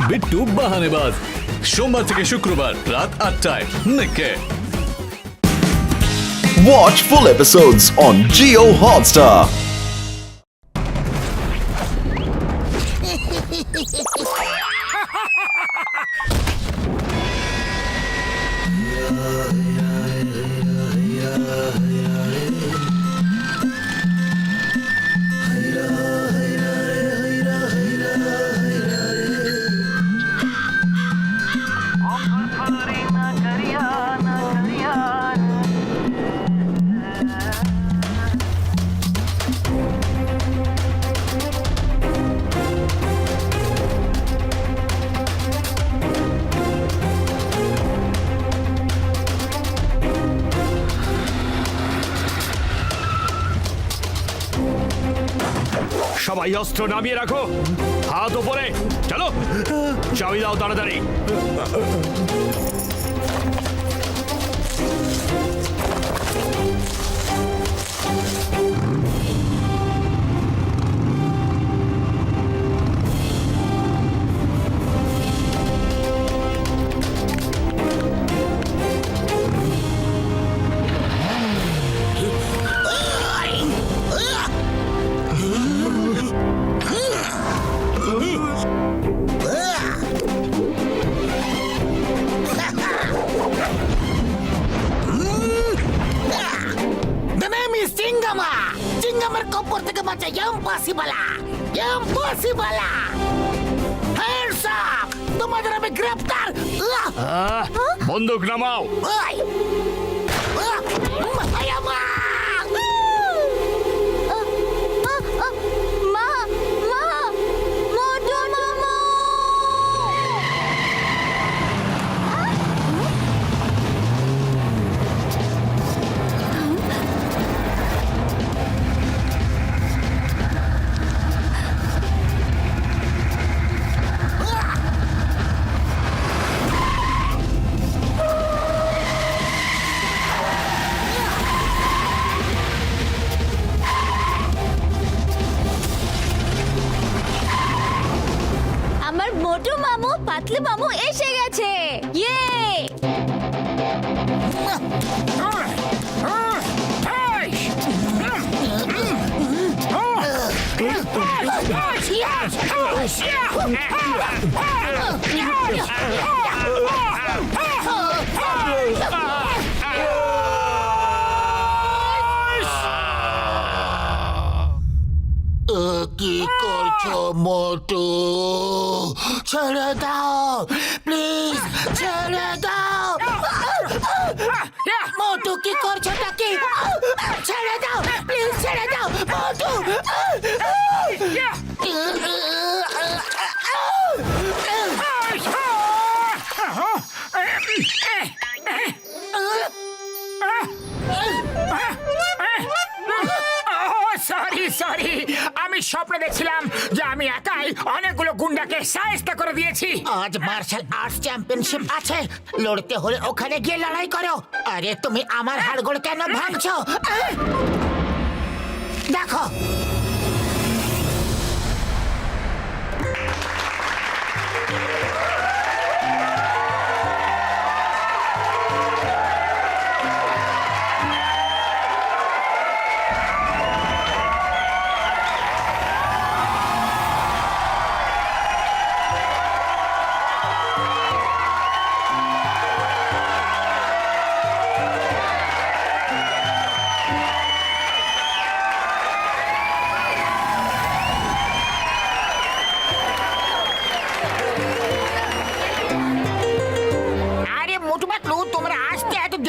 বিট্টু বাহানেবাজ, সোমবার থেকে শুক্রবার রাত 8টায় নিকে। Watch full episodes on Jio Hotstar. সবাই অস্ত্র নামিয়ে রাখো, হাত উপরে, চলো চাবি দাও তাড়াতাড়ি। চিঙ্গামের কপর থেকে বাঁচা ইম্পসিবল, ইম্পসিবল। হ্যান্ডস আপ, তোমাদের আমি গ্রেফতার। বন্দুক নামাও। আমার মোটু মামু পাতলু মামু এসে গেছে। ইয়ে কি করছো মোটু? ছেড়ে দাও প্লিজ, ছেড়ে দাও। মোটু কি করছো নাকি? ছেড়ে দাও প্লিজ, ছেড়ে দাও মোটু। সরি সরি, আমি স্বপ্ন দেখছিলাম যে আমি একাই অনেকগুলো গুন্ডাকে সাহায্য করে দিয়েছি। আজ মার্শাল আর্টস চ্যাম্পিয়নশিপ আছে, লড়তে হলে ওখানে গিয়ে লড়াই করো। আরে তুমি আমার হাড়গোড় কেন ভাঙছো? দেখো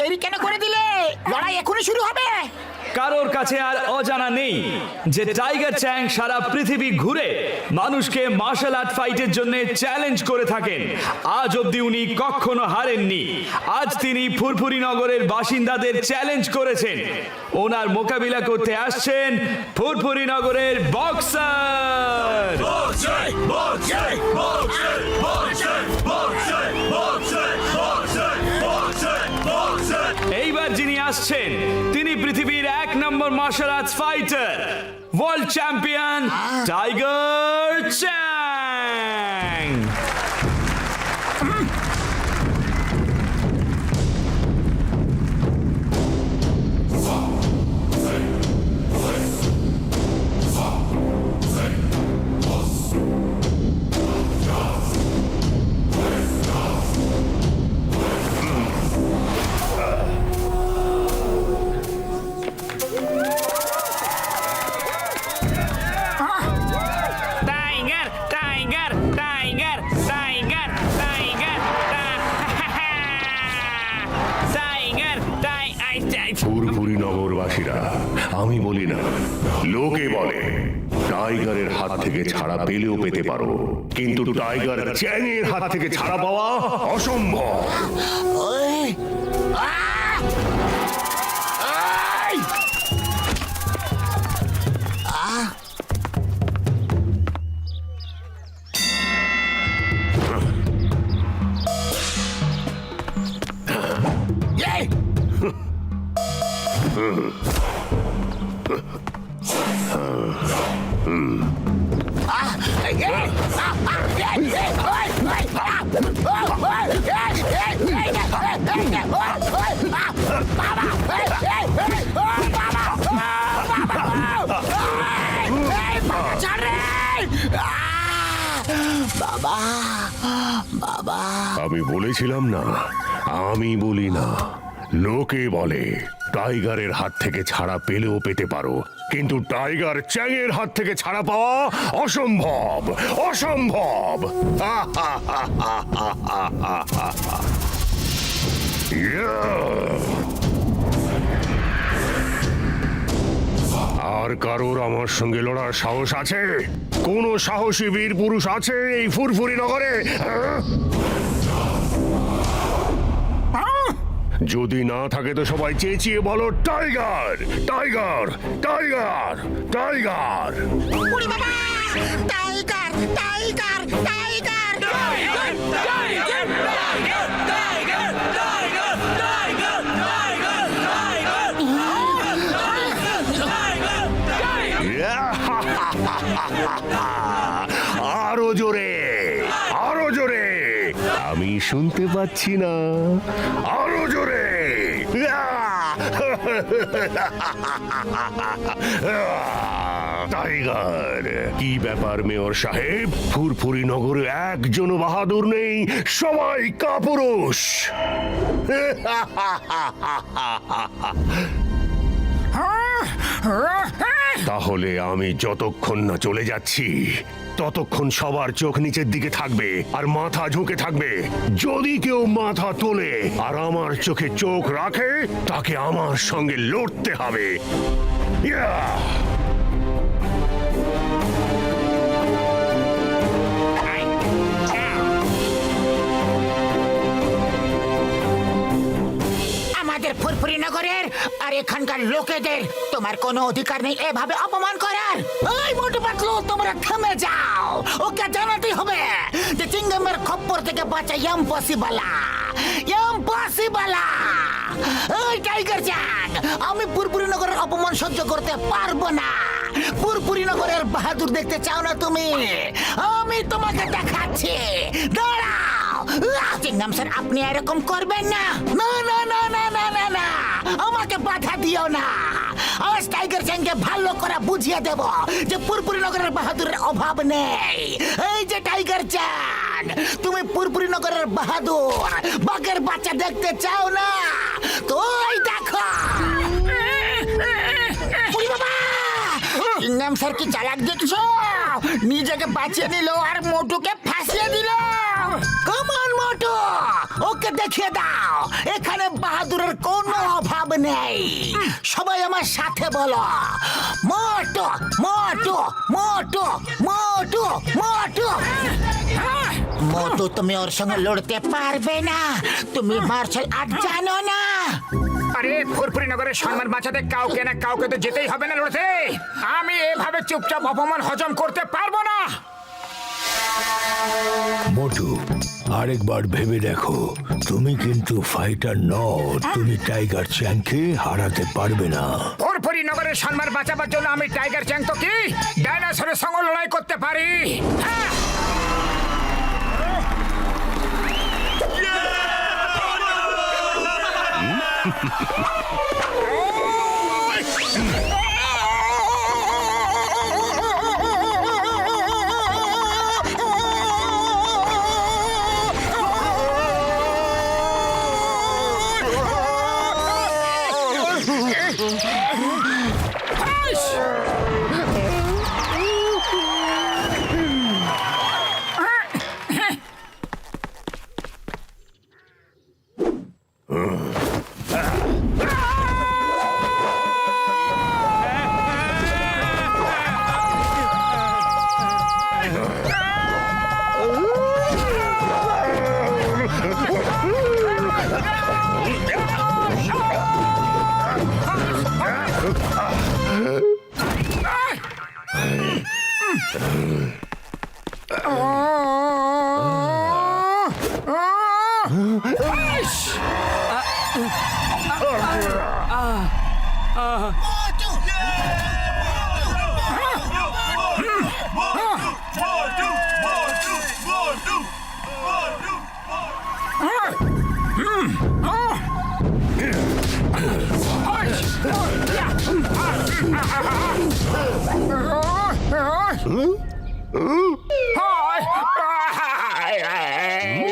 দেরি কেন করে দিলে? লড়াই এখনই শুরু হবে। কারোর কাছে আর অজানা নেই যে টাইগার চ্যাং সারা পৃথিবী ঘুরে মানুষকে মার্শাল আর্ট ফাইটের জন্য চ্যালেঞ্জ করে থাকেন। আজ অবধি উনি কখনো হারেননি। আজ তিনি ফুরফুরি নগরের বাসিন্দাদের চ্যালেঞ্জ করেছেন। ওনার মোকাবিলা করতে আসছেন ফুরফুরি নগরের বক্সার। এইবার যিনি আসছেন তিনি পৃথিবীর 1 number martial arts fighter, world champion tiger Chang. Tiger tiger tiger tiger tiger tiger ফুরফুরি নগরবাসীরা, আমি বলি না, লোকে বলে টাইগারের হাত থেকে ছাড়া পেলেও পেতে পারো, কিন্তু টাইগার চ্যাংয়ের হাত থেকে ছাড়া পাওয়া অসম্ভব। ওই বাবা বাবা আমি বলেছিলাম না, আমি বলি না, লোকে বলে টাইগারের হাত থেকে ছাড়া পেলেও পেতে পারো, কিন্তু টাইগার চ্যাংয়ের হাত থেকে ছাড়া পাওয়া অসম্ভব, অসম্ভব। আর কারোর আমার সঙ্গে লড়ার সাহস আছে? কোন সাহসী বীর পুরুষ আছে এই ফুরফুরি নগরে? যদি না থাকে তো সবাই চেঁচিয়ে বলো টাইগার, টাইগার, টাইগার, টাইগার। উড়ি বাবা টাইগার টাইগার টাইগার আরো জোরে, আরো জোরে, আমি শুনতে পাচ্ছি না, আরো জোরে। টাইগার, কি ব্যাপার মেয়র সাহেব? ফুরফুরি নগরে একজন বাহাদুর নেই, সবাই কাপুরুষ। তাহলে আমি যতক্ষণ না চলে যাচ্ছি ততক্ষণ সবার চোখ নিচের দিকে থাকবে আর মাথা ঝুঁকে থাকবে। যদি কেউ মাথা তোলে আর আমার চোখে চোখ রাখে, তাকে আমার সঙ্গে লড়তে হবে। ইয়াহ! আমাদের ফুরফুরি নগরের আর এখানকার লোকেদের তোমার কোনো অধিকার নেই এভাবে অপমান করার। ওই মোটু পাতলু, তোমরা থেমে যাও। ওকে জানাতেই হবে যে চিংগামের খপ্পর থেকে বাঁচা ইম্পসিবল, ইম্পসিবল। ওই টাইগার চ্যাং, আমি ফুরফুরি নগরের অপমান সহ্য করতে পারবো না। ফুরফুরি নগরের বাহাদুর দেখতে চাও না তুমি? আমি তোমাকে দেখাচ্ছি, দাঁড়াও। চিংগাম স্যার, আপনি এরকম করবেন না। না না না না না না না, আমাকে বাধা দিও না। আজ টাইগার চ্যাংকে ভালো করে বুঝিয়ে দেব যে ফুরফুরি নগরের বাহাদুরের অভাব নেই। এই যে টাইগার চ্যাং, তুমি ফুরফুরি নগরের বাহাদুর বাঘের বাচ্চা দেখতে চাও না? তো এই দেখো। ওই বাবা, চিংগাম স্যার কি চালাক দেখছো? নিজেকে বাঁচিয়ে নিল আর মোটুকে ফাঁসিয়ে দিল। কমান মোটু, ওকে দেখিয়ে দাও এখানে বাহাদুরের কোনো অভাব নেই। সবাই আমার সাথে বলো, মোটু মোটু মোটু মোটু মোটু। মোটু, তুমি ওর সঙ্গে লড়তে পারবে না, তুমি মার্শাল আর্ট জানো না। আরে ফুরফুরি নগরের সম্মান বাঁচাতে কাউকে না কাউকে তো যেতেই হবে না লড়তে। আমি এভাবে চুপচাপ অপমান হজম করতে পারবো না। মোটু, আরেকবার ভেবে দেখো, তুমি কিন্তু ফাইটার নও, তুমি টাইগার চ্যাংকে হারাতে পারবে না। ফুরফুরি নগরের সম্মান বাঁচাবার জন্য আমি টাইগার চ্যাং তো কি ডাইনোসরের সঙ্গে লড়াই করতে পারি। হ্যাঁ।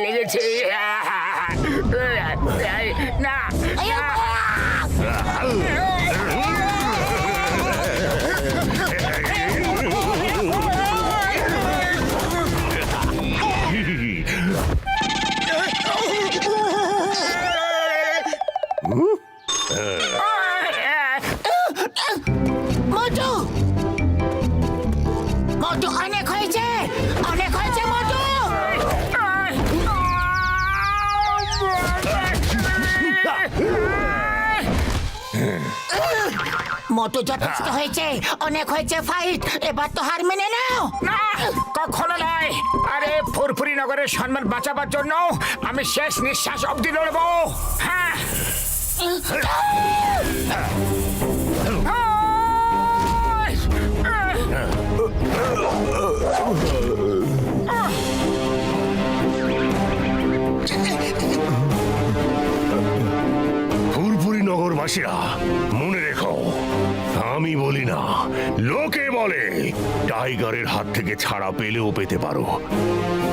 লেগেছে না মোটু মোটু অনেক হয়েছে মোটু। মোটু যথেষ্ট হয়েছে, অনেক হয়েছে ফাইট, এবার তো হার মেনে নাও। না কখনো নয়। আরে ফুরফুরি নগরের সম্মান বাঁচাবার জন্য আমি শেষ নিঃশ্বাস অবধি লড়বো। হ্যাঁ ফুরফুরি নগরবাসীরা মনে রেখো, আমি বলি না, লোকে বলে টাইগারের হাত থেকে ছাড়া পেলেও পেতে পারো,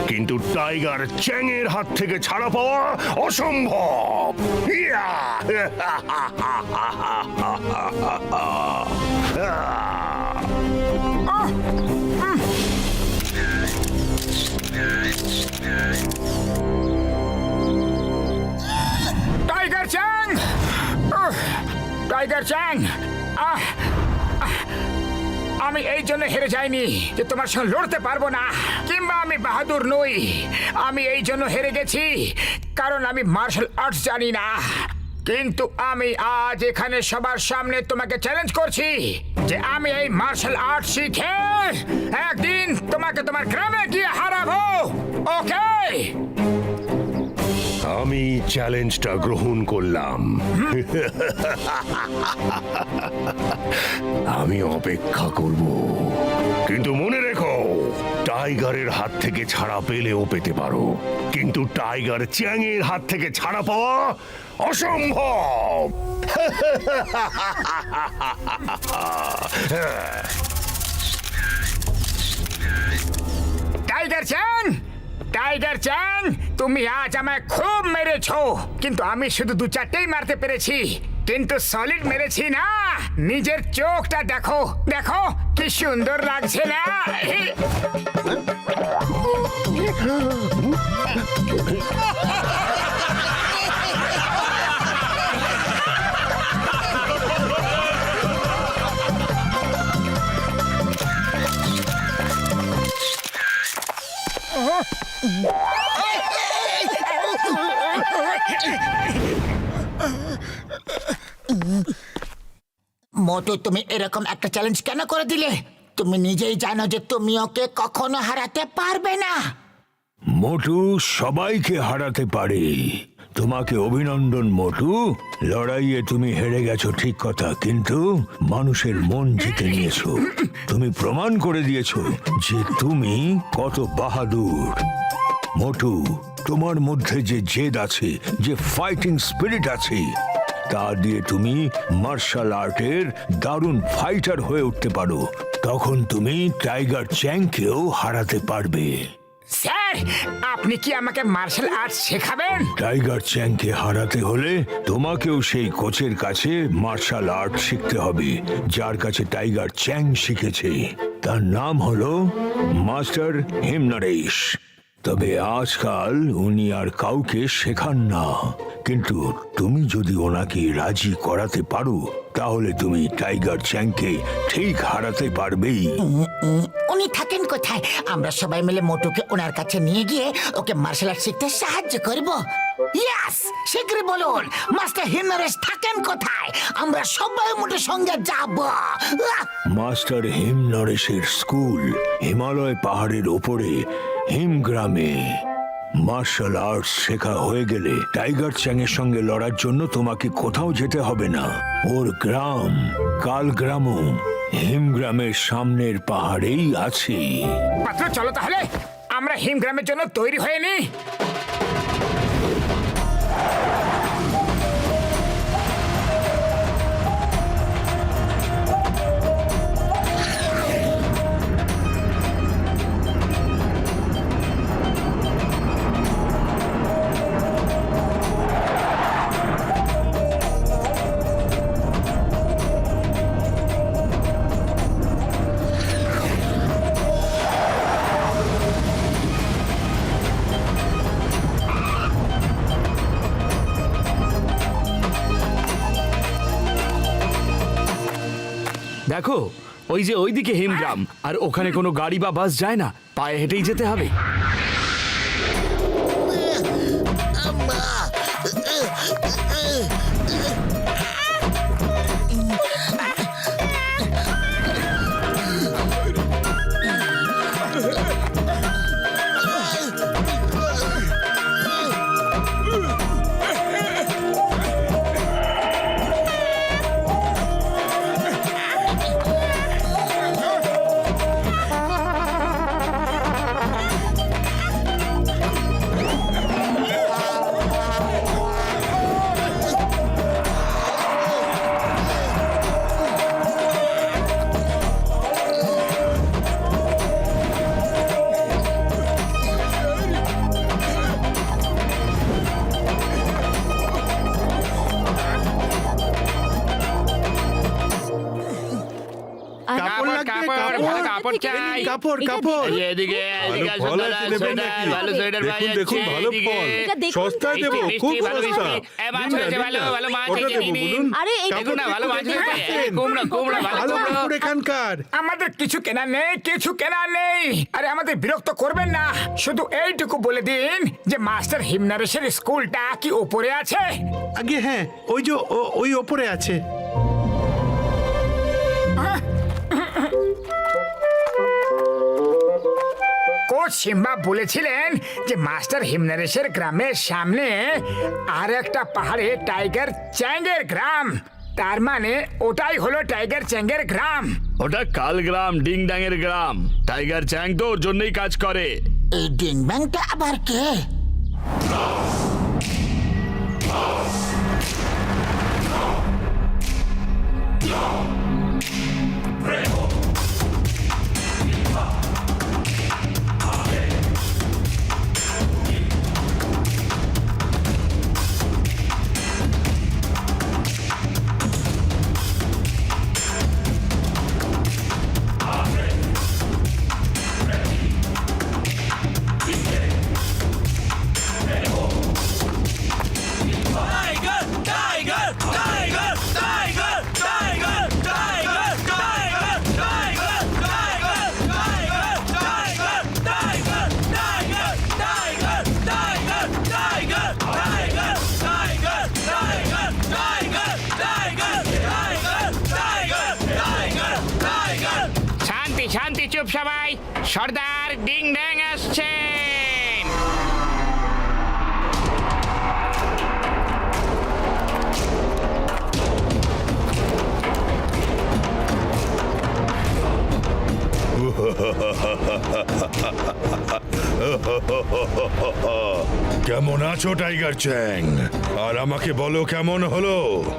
কিন্তু টাইগার চ্যাংয়ের হাত থেকে ছাড়া পাওয়া অসম্ভব। ইয়া! টাইগার চ্যাং, টাইগার চ্যাং, আমি এই জন্য হেরে যাইনি যে তোমার সঙ্গে লড়তে পারবো না, কিংবা আমি বাহাদুর নই। আমি এই জন্য হেরে গেছি কারণ আমি মার্শাল আর্টস জানি না। কিন্তু আমি আজ এখানে সবার সামনে তোমাকে চ্যালেঞ্জ করছি যে আমি এই মার্শাল আর্ট শিখে একদিন তোমাকে তোমার গ্রামে গিয়ে হারাবো। ওকে? আমি চ্যালেঞ্জটা গ্রহণ করলাম। আমি অপেক্ষা করব, কিন্তু মনে রেখো, টাইগারের হাত থেকে ছাড়া পেলেও পেতে পারো, কিন্তু টাইগার চ্যাংয়ের হাত থেকে ছাড়া পাওয়া অসম্ভব। টাইগার চ্যাং, টাইগার চ্যাং, তুমি আজ আমায় খুব মেরেছো, কিন্তু আমি শুধু 2-4টেই মারতে পেরেছি, কিন্তু সলিড মেরেছি না। নিজের চোখটা দেখো, দেখো কি সুন্দর লাগছে না? মোটু, তুমি এরকম একটা চ্যালেঞ্জ কেন করে দিলে? তুমি নিজেই জানো যে তুমি ওকে কখনো হারাতে পারবে না। মোটু সবাইকে হারাতে পারে। তোমাকে অভিনন্দন মোটু, লড়াইয়ে তুমি হেরে গেছো ঠিক কথা, কিন্তু মানুষের মন জিতে নিয়েছো। তুমি প্রমাণ করে দিয়েছো যে তুমি কত বাহাদুর। মোটু, তোমার মধ্যে যে জেদ আছে, যে ফাইটিং স্পিরিট আছে, তা দিয়ে তুমি মার্শাল আর্টের দারুণ ফাইটার হয়ে উঠতে পারো। তখন তুমি টাইগার চ্যাংকেও হারাতে পারবে। স্যার, আপনি কি আমাকে মার্শাল আর্টস শেখাবেন? টাইগার চ্যাংকে হারাতে হলে তোমাকেও সেই কোচের কাছে মার্শাল আর্ট শিখতে হবে, যার কাছে টাইগার চ্যাং শিখেছে। তার নাম হলো মাস্টার হিমনারেশ। তবে আজকাল উনি আর কাউকে শেখান না, কিন্তু তুমি যদি ওনাকে রাজি করাতে পারো তাহলে তুমি টাইগার চ্যাংকে ঠিক হারাতে পারবেই। উনি থাকেন কোথায়? আমরা সবাই মিলে মোটুকে ওনার কাছে নিয়ে গিয়ে ওকে মার্শাল আর্ট শিখতে সাহায্য করব। ইয়েস, শীঘ্রই বলুন মাস্টার হিমনারেশ থাকেন কোথায়? আমরা সবাই মোটুর সঙ্গে যাব। মাস্টার হিমনরেশের স্কুল হিমালয় পাহাড়ের ওপরে হিমগ্রামে। মার্শাল আর্টস শেখা হয়ে গেলে টাইগার চ্যাংয়ের সঙ্গে লড়ার জন্য তোমাকে কোথাও যেতে হবে না। ওর গ্রাম কালগ্রামও হিমগ্রামের সামনের পাহাড়েই আছে। পাত্র, চলো তাহলে আমরা হিমগ্রামের জন্য তৈরি হয়ে নি। দেখো, ওই যে ওইদিকে হিমগ্রাম, আর ওখানে কোনো গাড়ি বা বাস যায় না, পায়ে হেঁটেই যেতে হবে। কাপড় চাই, কাপড় কাপড়। এদিকে এদিকে আসুন দাদা, সোয়েটার, ভালো সোয়েটার পাওয়া যাচ্ছে, এদিকে। সস্তায় দেবো, খুব সস্তা। মাছ হয়েছে, ভালো ভালো মাছ হয়েছে, নিন। আরে দেখুন না, ভালো মাছ হয়েছে, কুমড়ো কুমড়ো ভালো কুমড়ো। এখানকার আমাদের কিছু কেনা নেই, কিছু কেনা নেই। আরে আমাদের বিরক্ত করবেন না, শুধু এইটুকু বলে দিন যে মাস্টার হিমনারেশের স্কুলটা কি ওপরে আছে? আগে হ্যাঁ, ওই যে ওই ওপরে আছে। কোচ সিম্বা বলেছিলেন যে মাস্টার হিমনারেশের গ্রামের সামনে আর একটা পাহাড়ে টাইগার চ্যাংয়ের গ্রাম। তার মানে ওটাই হলো টাইগার চ্যাংয়ের গ্রাম। ওটা কালগ্রাম, ডিং ডাঙের গ্রাম। টাইগার চ্যাং তো ওর জন্যই কাজ করে। এই ডিং ব্যাংটা আবার কে? শান্তি শান্তি, চুপ সবাই। সর্দার ডিং ড্যাং আসছেন। কেমন আছো টাইগার চ্যাং? আর আমাকে বলো কেমন হলো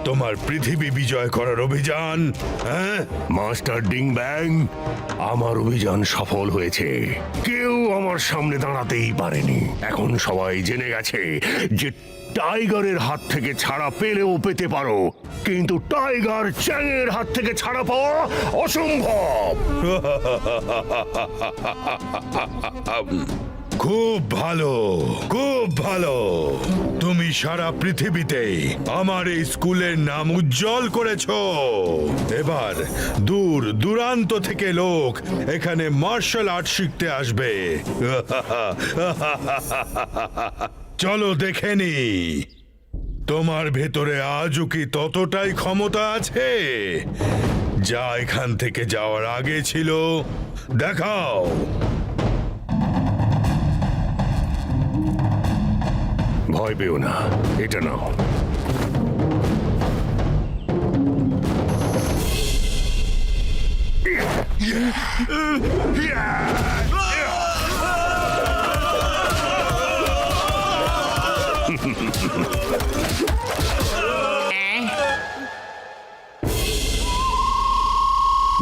তোমার পৃথিবী বিজয় করার অভিযান? হ্যাঁ, মাস্টার ডিং ব্যাং, আমার অভিযান সফল হয়েছে। কেউ আমার সামনে দাঁড়াতেই পারেনি। এখন সবাই জেনে গেছে যে টাইগারের হাত থেকে ছাড়া পেলেও পেতে পারো, কিন্তু টাইগার চ্যাংয়ের হাত থেকে ছাড়া পাওয়া অসম্ভব। খুব ভালো, খুব ভালো। তুমি সারা পৃথিবীতে আমার এই স্কুলের নাম উজ্জ্বল করেছো। এবার দূর দূরান্ত থেকে লোক এখানে মার্শাল আর্ট শিখতে আসবে। চলো দেখে নি তোমার ভেতরে আজও কি ততটাই ক্ষমতা আছে যা এখান থেকে যাওয়ার আগে ছিল। দেখাও। ভয় পেও না, এটা নাও।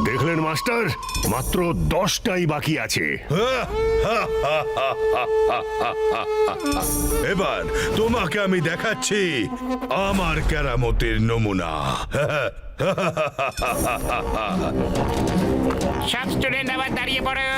দেখলেন মাস্টার, মাত্র 10টাই বাকি আছে। এবার তোমাকে আমি দেখাচ্ছি আমার কেরামতের নমুনা। সব স্টুডেন্ট আবার দাঁড়িয়ে পড়ো।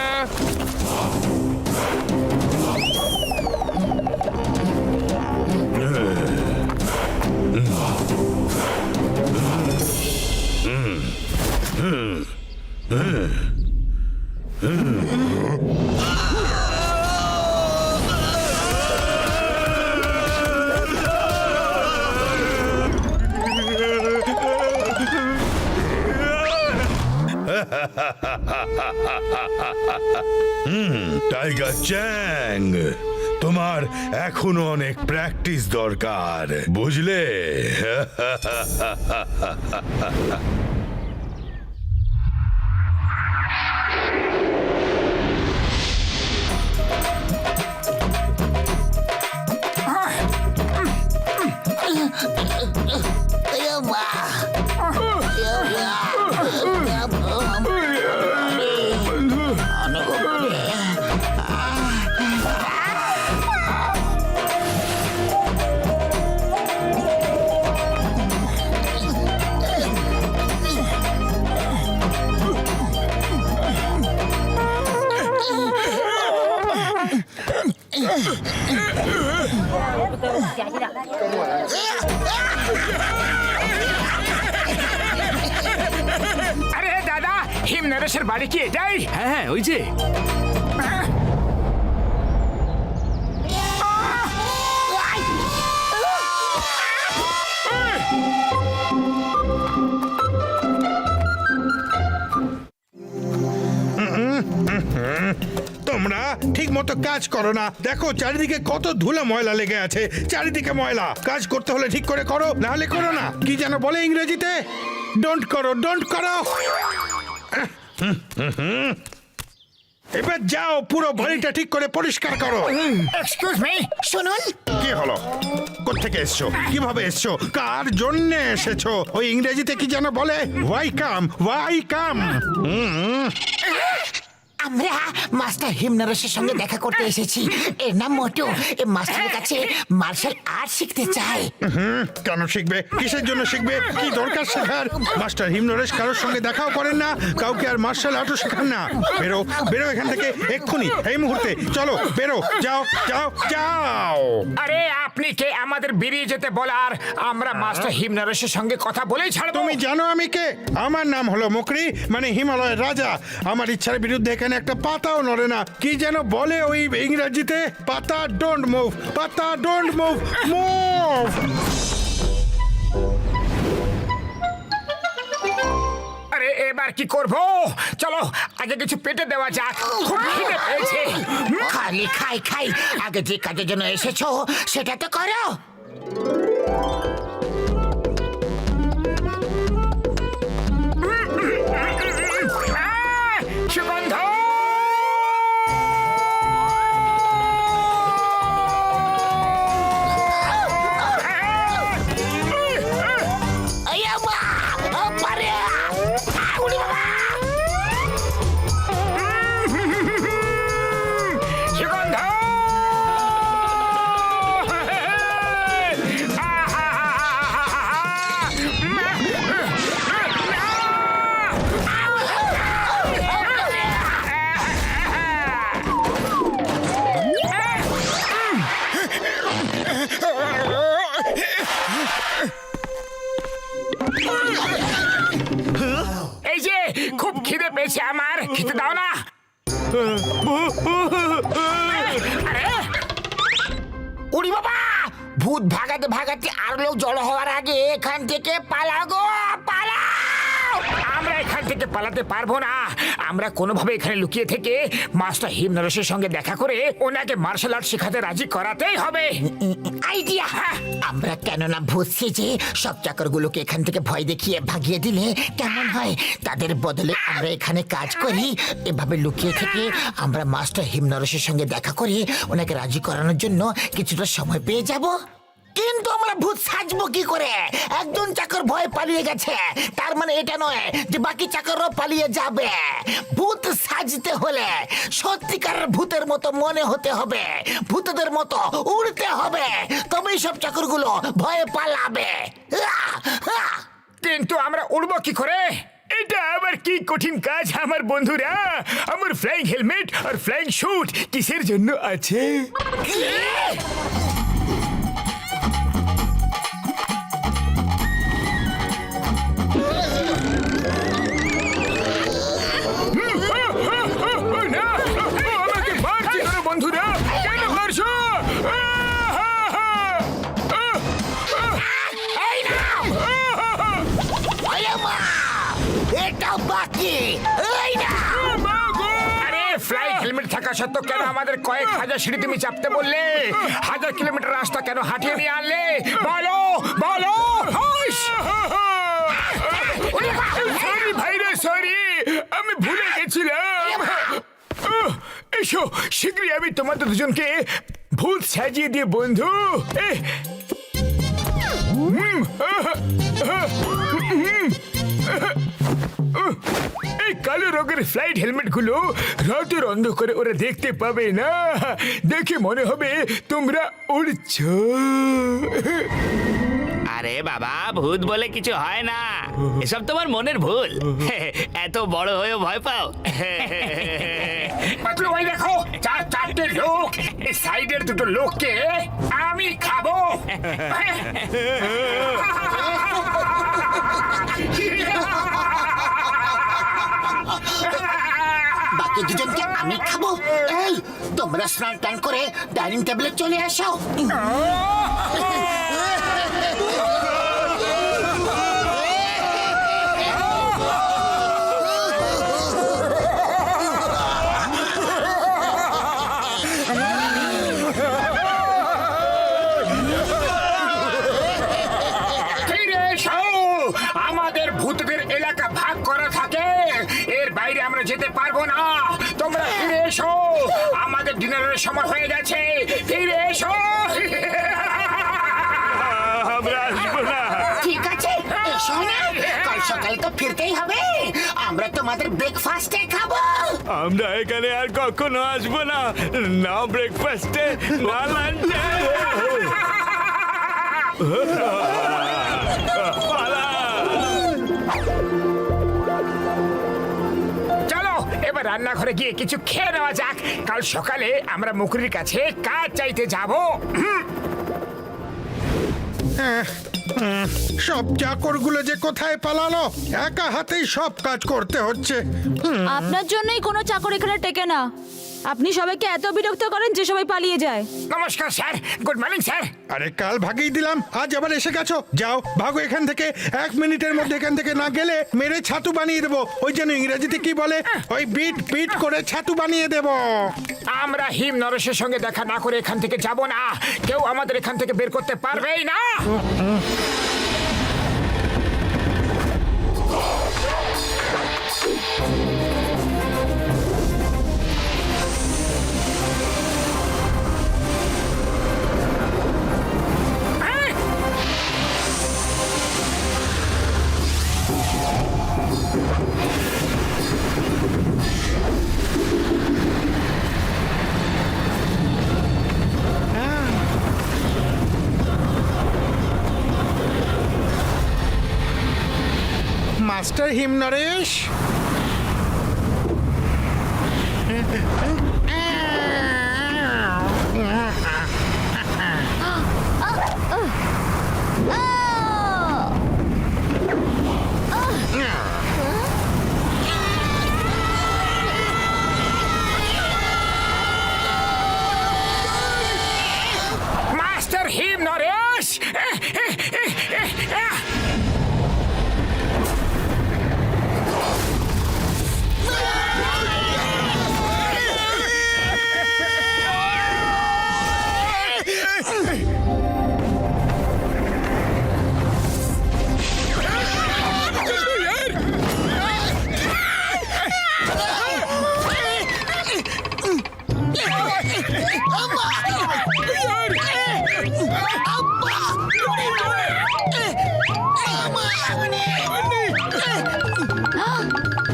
টাইগার চ্যাং, তোমার এখনো অনেক প্র্যাকটিস দরকার, বুঝলে? আরে দাদা, হিম নরেশের বাড়ি কি এটাই? হ্যাঁ হ্যাঁ, ওই যে। তোমরা ঠিক মতো কাজ করো না। দেখো চারিদিকে কত ধুলো ময়লা লেগে আছে, চারিদিকে ময়লা। কাজ করতে হলে ঠিক করে করো, না হলে করো না। কি যেন বলে ইংরেজিতে? ডোন্ট করো, ডোন্ট করো। এবার যাও, পুরো বাড়িটা ঠিক করে পরিষ্কার করো। এক্সকিউজ মি, শুনুন, কি হলো? কোত্থেকে এসছো? কিভাবে এসছো? কার জন্য এসেছো? ওই ইংরেজিতে কি যেন বলে? ওয়াই কাম, ওয়াই কাম। আমরা মাস্টার হিমনরেশের সঙ্গে দেখা করতে এসেছি। এর নাম মোটু। এই মাস্টারের কাছে মার্শাল আর্ট শিখতে চাই। কেন শিখবে? কিসের জন্য শিখবে? কি দরকার শেখার? মাস্টার হিমনরেশ কারোর সঙ্গে দেখাও করেন না, কাউকে আর মার্শাল আর্টও শেখান না। বেরো, বেরো এখান থেকে এক্ষুনি, এই মুহূর্তে। চলো বেরো, যাও যাও যাও। আরে আপনি কে আমাদের বেরিয়ে যেতে বলার? আমরা মাস্টার হিম নরেশের সঙ্গে কথা বলেই ছাড়বো। তুমি জানো আমি কে? আমার নাম হলো মুকরি, মানে হিমালয়ের রাজা। আমার ইচ্ছার বিরুদ্ধে এখানে একটা পাতাও নড়ে না। কি যেন বলে ওই ইংরেজিতে? পাতা ডোন্ট মুভ, পাতা ডোন্ট মুভ, মুভ। আরে এবার কি করব? চলো আগে কিছু পেটে দেওয়া যাক, খুব খিদে পেয়েছে। খালি খাই খাই। আগে যে কাজের জন্য এসেছো সেটা তো করো। সুগন্ধ! এই যে খুব খিদে পেয়েছে আমার, খেতে দাও না। আরে উড়ি বাবা, ভূত ভাগাতে ভাগাতে আর লোক জড়ো হওয়ার আগে এখান থেকে পালাও গো, পালাও। আমরা এখান থেকে পালাতে পারবো না। আমরা কোনোভাবে এখানে লুকিয়ে থেকে মাস্টার হিমনরেশের সঙ্গে দেখা করে ওনাকে মার্শাল আর্ট শেখাতে রাজি করাতেই হবে। আইডিয়া। আমরা কেননা ভূত সেজে সব চাকরগুলোকে এখান থেকে ভয় দেখিয়ে ভাগিয়ে দিলে কেমন হয়? তাদের বদলে আমরা এখানে কাজ করি। এভাবে লুকিয়ে থেকে আমরা মাস্টার হিমনরেশের সঙ্গে দেখা করে ওনাকে রাজি করানোর জন্য কিছুটা সময় পেয়ে যাব। কিন্তু আমরা ভূত সাজবো কি করে? একজন চাকর ভয় পালিয়ে গেছে, তার মানে এটা নয় যে বাকি চাকররাও পালিয়ে যাবে। ভূত সাজতে হলে সত্যিকার ভূতের মতো মনে হতে হবে, ভূতদের মতো উড়তে হবে, তবেই সব চাকরগুলো ভয়ে পালাবে। কিন্তু আমরা উড়বো কি করে? এটা আবার কি কঠিন কাজ আমার বন্ধুরা। আমার flying helmet are flying shoot কিসের জন্য আছে? আমাকে মারছি কেন বন্ধুরা? কেন মারছো? এই নাও! ওরে মা! এটা বাকি! এই নাও! আরে ফ্লাইং হেলমেট থাকা সত্ত্বেও কেন আমাদের কয়েক হাজার সিঁড়ি তুমি চাপতে বললে? 1000 কিলোমিটার রাস্তা কেন হাঁটিয়ে নিয়ে আনলে? বলো বলো। সরি ভাইরে, সরি, আমি ভুলে গেছিলাম। এসো শীঘ্রই আমি তোমাদের দুজনকে ভূত সাজিয়ে দিয়ে বন্ধু। এই কালো রঙের ফ্লাইট হেলমেট গুলো রাতের অন্ধকারে ওরা দেখতে পাবে না, দেখে মনে হবে তোমরা উড়ছো। আরে বাবা, ভূত বলে কিছু হয় না, এসব তোমার মনের ভুল। এত বড় হয়েও ভয় পাও? পাতলু ভাই দেখো, চারটে লোক, এই সাইডের দুটো লোককে আমি খাবো। বাকি দুজনকে আমি খাবো। এই তোমরা স্নান টান করে ডাইনিং টেবিলে চলে আসো। ফিরে এসো। আমাদের ভূতদের এলাকা ভাগ করা থাকে, এর বাইরে আমরা যেতে পারবো না। তোমরা ফিরে এসো, আমাদের ডিনারের সময় হয়ে গেছে। ফিরে এসো। আমরা আসবো না। ঠিক আছে, এসো না। কাল সকালে তো ফিরতেই হবে, আমরা তোমাদের ব্রেকফাস্টে খাবো। আমরা এখানে আর কখনো আসবো না, না ব্রেকফাস্টে না লাঞ্চে। চলো এবার রান্নাঘরে গিয়ে কিছু খেয়ে নেওয়া যাক। কাল সকালে আমরা মুকুরির কাছে কাজ চাইতে যাবো। সব চাকরগুলো যে কোথায় পালালো, একা হাতেই সব কাজ করতে হচ্ছে। আপনার জন্যই কোনো চাকর এখানে টেকে না। আপনি সবাইকে এত বিরক্ত করেন যে সবাই পালিয়ে যায়। নমস্কার স্যার, গুড মর্নিং স্যার। আরে কাল ভাগিয়ে দিলাম, আজ আবার এসে গেছো। যাও ভাগো এখান থেকে, 1 মিনিটের মধ্যে এখান থেকে না গেলে মেরে ছাতু বানিয়ে দেবো। ওই যেন ইংরেজিতে কি বলে, ওই বিট বিট করে ছাতু বানিয়ে দেবো। আমরা হিম নরেশের সঙ্গে দেখা না করে এখান থেকে যাব না। কেউ আমাদের এখান থেকে বের করতে পারবেই না। মাস্টার হিমনরেশ, মাস্টার হিম নরেশ,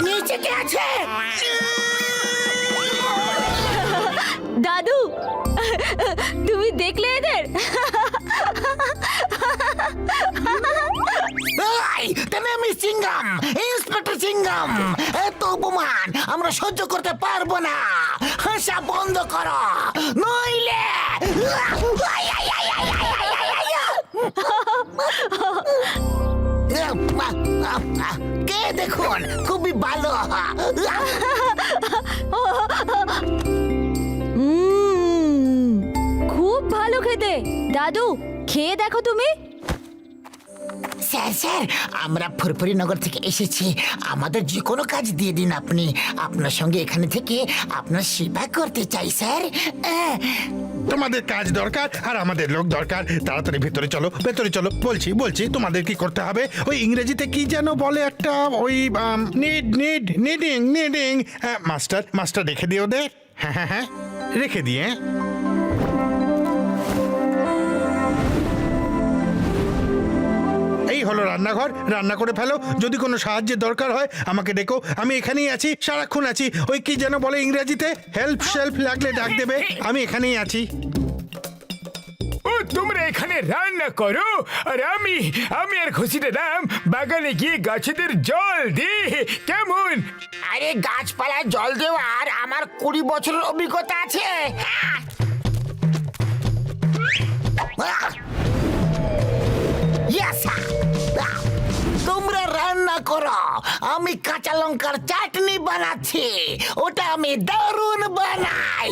নিচে কে আছে? দাদু তুমি দেখলে এদের? এই, তুমি মিস সিংগাম, ইন্সপেক্টর সিংগাম, এত অপমান আমরা সহ্য করতে পারবো না। হাসা বন্ধ করো, নইলে কে দেখুন, খুবই ভালো। খুব ভালো খেতে। দাদু খেয়ে দেখো তুমি। স্যার স্যার, আমরা ফুরফুরি নগর থেকে এসেছি, আমাদের যে কোনো কাজ দিয়ে দিন আপনি। আপনার সঙ্গে এখানে থেকে আপনার সেবা করতে চাই স্যার। তোমাদের কাজ দরকার আর আমাদের লোক দরকার। তাড়াতাড়ি ভেতরে চলো, ভেতরে চলো। বলছি বলছি তোমাদের কি করতে হবে? ওই ইংরেজিতে কি যেন বলে একটা, ওই নিডিং। মাস্টার রেখে দিও দে। হ্যাঁ, রেখে দিয়ে। এই হলো রান্নাঘর, রান্না করে ফেলো। যদি কোনো সাহায্যের দরকার হয় আমাকে ডেকো, আমি এখানেই আছি, সারাক্ষণ আছি। ওই কি যেন বলে ইংরেজিতে, হেল্প শেল্প লাগলে ডাক দেবে, আমি এখানেই আছি। ও তোমরা এখানে রান্না করো আর আমি আর খুশিতে দাম বাগানে গিয়ে গাছেদের জল দি, কেমন? আরে গাছপালায় জল দেওয়ার আমার 20 বছরের অভিজ্ঞতা আছে। তোমরা রান্না করো, আমি কাঁচা লঙ্কার চাটনি বানাচ্ছি, ওটা আমি দারুণ বানাই।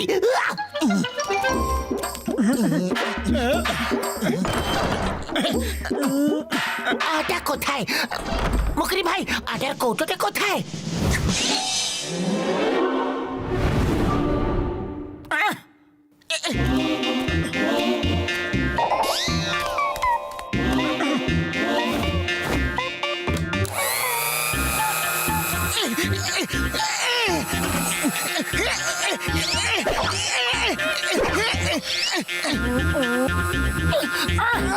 আটা কোথায়? মুকরি ভাই, আটার কৌটোটা কোথায়?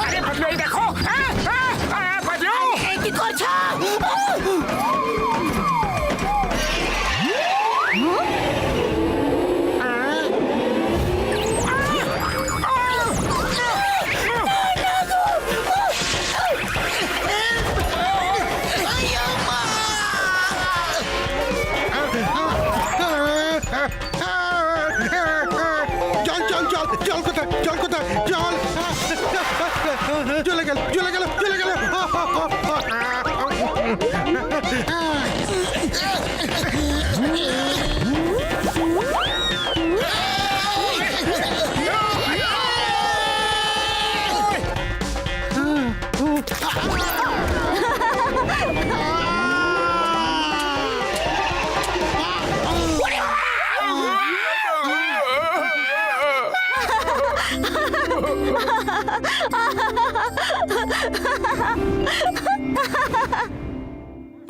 আরে বদলু, এই দেখো, বদলু কি করছো? জল কোথায়? জল চলে গেল।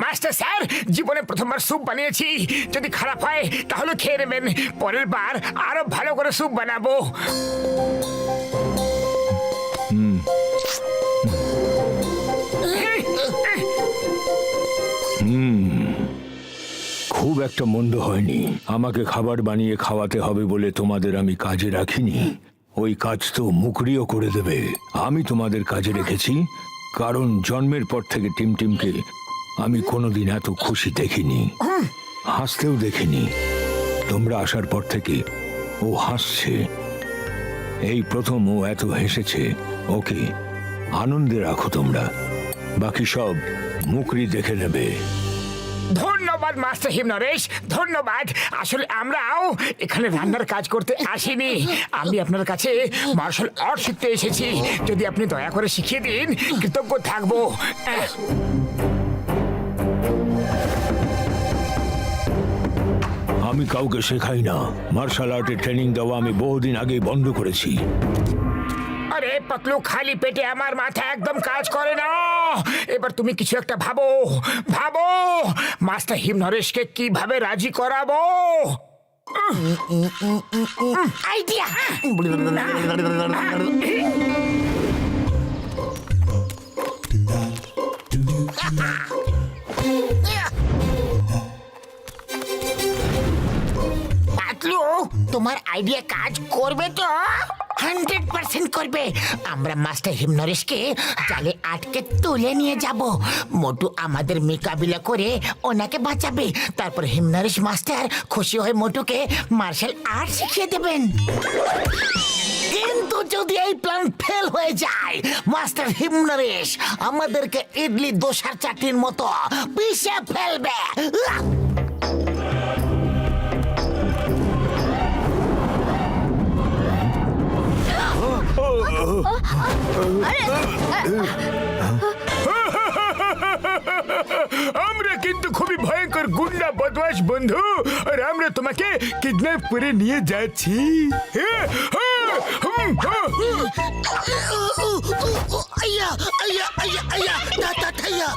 মাস্টার স্যার, জীবনে প্রথমবার স্যুপ বানিয়েছি, যদি খারাপ হয় তাহলে খেয়ে নেবেন, পরের বার আরো ভালো করে স্যুপ বানাবো। খুব একটা মন্দ হয়নি। আমাকে খাবার বানিয়ে খাওয়াতে হবে বলে তোমাদের আমি কাজে রাখিনি। ওই কাজ তো মুকরিও করে দেবে। আমি তোমাদের কাজে রেখেছি কারণ জন্মের পর থেকে টিমটিমকে আমি কোনোদিন এত খুশি দেখিনি, হাসতেও দেখিনি। তোমরা আসার পর থেকে ও হাসছে, এই প্রথম ও এত হেসেছে। ওকে আনন্দে রাখো তোমরা, বাকি সব মুকরি দেখে নেবে। ধন্যবাদ মাস্টার হিমনরেশ, ধন্যবাদ। আসলে আমরাও এখানে রান্নার কাজ করতে আসিনি, আমি আপনার কাছে মার্শাল আর্ট শিখতে এসেছি। যদি আপনি দয়া করে শিখিয়ে দিন, কৃতজ্ঞ থাকবো। আমি কাউকে শেখাই না, মার্শাল আর্টের ট্রেনিং দেওয়া আমি বহুদিন আগেই বন্ধ করেছি। আরে পাতলু, খালি পেটে আমার মাথা একদম কাজ করে না। এবার তুমি কিছু একটা ভাবো, ভাবো মাস্টার হিমনরেশকে কিভাবে রাজি করাবো। আইডিয়া! পাতলু, তোমার আইডিয়া কাজ করবে তো? 100% করবে। আমরা মাস্টার হিমনরেশকে জালে আটকে তুলে নিয়ে যাব। মোটু আমাদের মোকাবিলা করে ওনাকে বাঁচাবে। তারপর হিমনরেশ মাস্টার খুশি হয়ে মোটুকে মার্শাল আর্ট শিখিয়ে দেবেন। কিন্তু যদি এই প্ল্যান ফেল হয়ে যায়, মাস্টার হিমনরেশ আমাদেরকে ইডলি দোসার চাটনির মতো পিষে ফেলবে। আমরা কিন্তু খুবই ভয়ঙ্কর গুন্ডা বদমাশ বন্ধু, আর আমরা তোমাকে কিডন্যাপ করে নিয়ে যাচ্ছি। আইয়া আইয়া আইয়া আইয়া তা থাইয়া।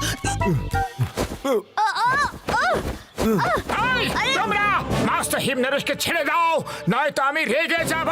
তোমরা মাস্টার হিমনরেশকে ছেড়ে দাও, নয়তো আমি রেগে যাব।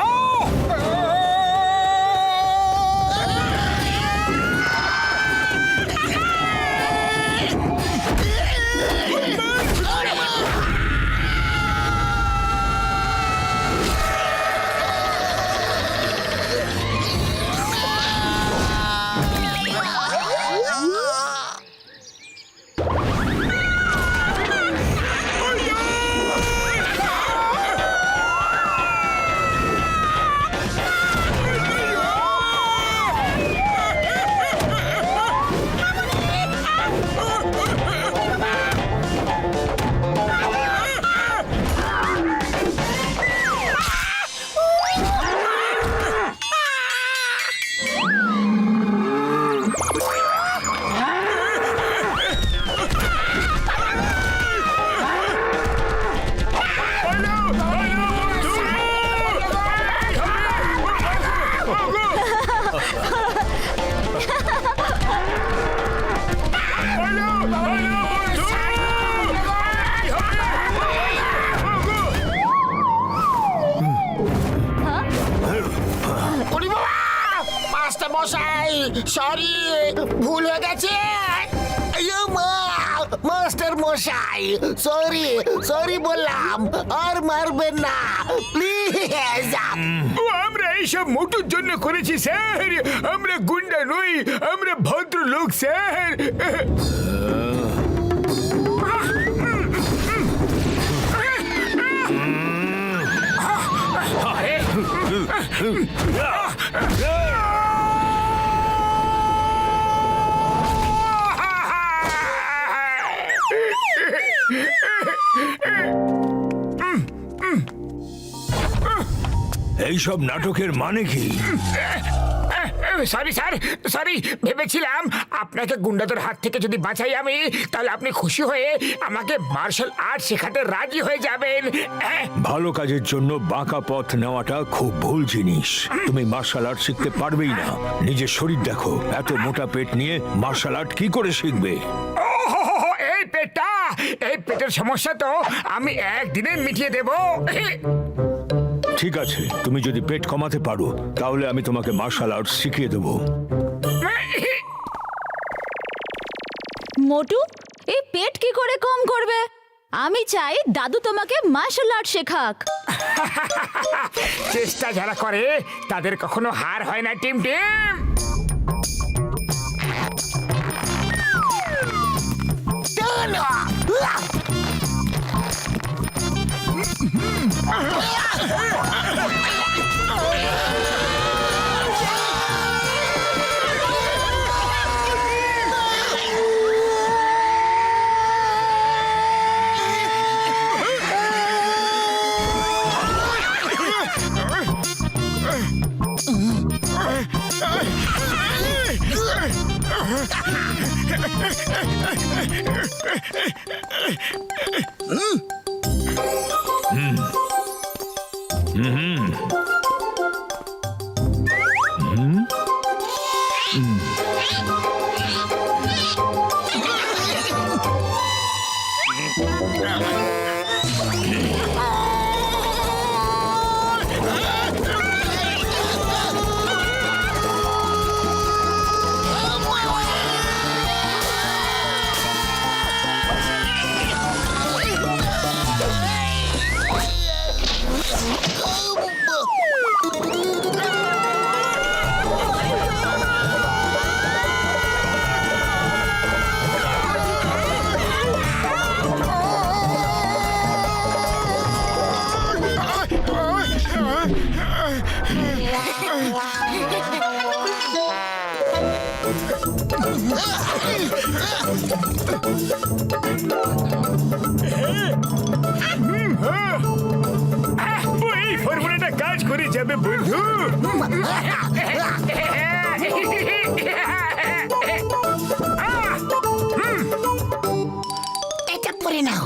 মাস্টার মশাই, সরি, ভুল হয়ে গেছে। মাস্টার মশাই, সরি সরি বললাম, আর মারবেন না প্লিজ। আমরা এইসব মোটুর জন্য করেছি স্যার, আমরা গুন্ডা নই, আমরা ভদ্র লোক স্যার। এইসব নাটকের মানে কি? Sorry sir, sorry. ভেবেছিলাম আপনাকে গুন্ডাদের হাত থেকে যদি বাঁচাই আমি, তাহলে আপনি খুশি হয়ে আমাকে মার্শাল আর্ট শেখাতে রাজি হয়ে যাবেন। ভালো কাজের জন্য বাঁকা পথ নেওয়াটা খুব ভুল জিনিস। তুমি মার্শাল আর্ট শিখতে পারবেই না। নিজের শরীর দেখো, এত মোটা পেট নিয়ে মার্শাল আর্ট কি করে শিখবে? এই পেটটা, এই পেটের সমস্যা তো আমি একদিনে মিটিয়ে দেব। ঠিক আছে, তুমি যদি পেট কমাতে পারো তাহলে আমি তোমাকে মার্শাল আর্ট শিখিয়ে দেবো। মোটু, এই পেট কি করে কম করবে? আমি চাই দাদু তোমাকে মার্শাল আর্ট শেখাক। চেষ্টা যারা করে তাদের কখনো হার হয় না টিম টিম। এই ফর্মুলাটা কাজ করে যাবে বন্ধু। এটা পরে নাও।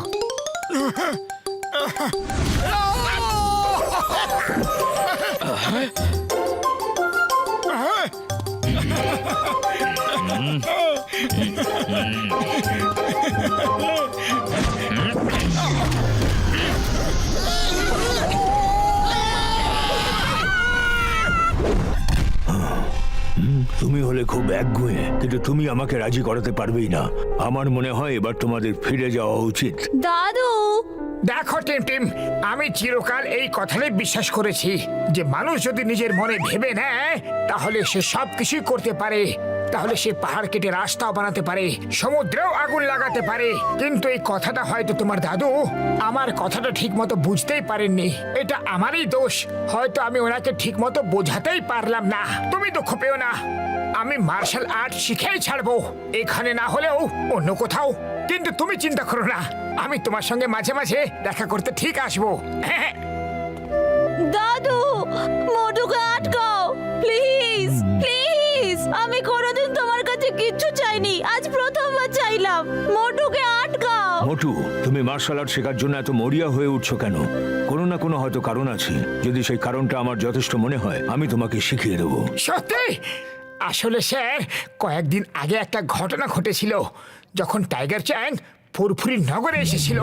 তুমি হলে খুব একগুঁয়ে, কিন্তু তুমি আমাকে রাজি করাতে পারবেই না। আমার মনে হয় এবার তোমাদের ফিরে যাওয়া উচিত। দাদু, দেখো টিম, আমি চিরকাল এই কথাটাই বিশ্বাস করেছি যে মানুষ যদি নিজের মনে ভেবে নেয় তাহলে সে সবকিছুই করতে পারে। তাহলে সে পাহাড় কেটে রাস্তাও বানাতে পারে, সমুদ্রেও আগুন লাগাতে পারে। কিন্তু এই কথাটা হয়তো তোমার দাদু আমার কথাটা ঠিক মতো বুঝতেই পারেননি। এটা আমারই দোষ, হয়তো আমি ওনাকে ঠিক মতো বোঝাতেই পারলাম না। তুমি দুঃখ পেও না, আমি মার্শাল আর্ট শিখেই ছাড়বো, এখানে না হলেও অন্য কোথাও। কিন্তু তুমি চিন্তা করো না, আমি তোমার সঙ্গে মাঝে মাঝে দেখা করতে ঠিক আসবো। হ্যাঁ, দাদু, মোটুকে আটকাও প্লিজ প্লিজ। আমি কোনোদিন তোমার কাছে কিচ্ছু চাইনি, আজ প্রথমবার চাইলাম। মোটুকে আটকাও। মোটু, তুমি মার্শাল আর্ট শেখার জন্য এত মরিয়া হয়ে উঠছো কেন? কোনো না কোনো হয়তো কারণ আছে। যদি সেই কারণটা আমার যথেষ্ট মনে হয়, আমি তোমাকে শিখিয়ে দেবো। সত্যি? আসলে স্যার, কয়েকদিন আগে একটা ঘটনা ঘটেছিল যখন টাইগার চ্যাং ফুরফুরি নগরে এসেছিল।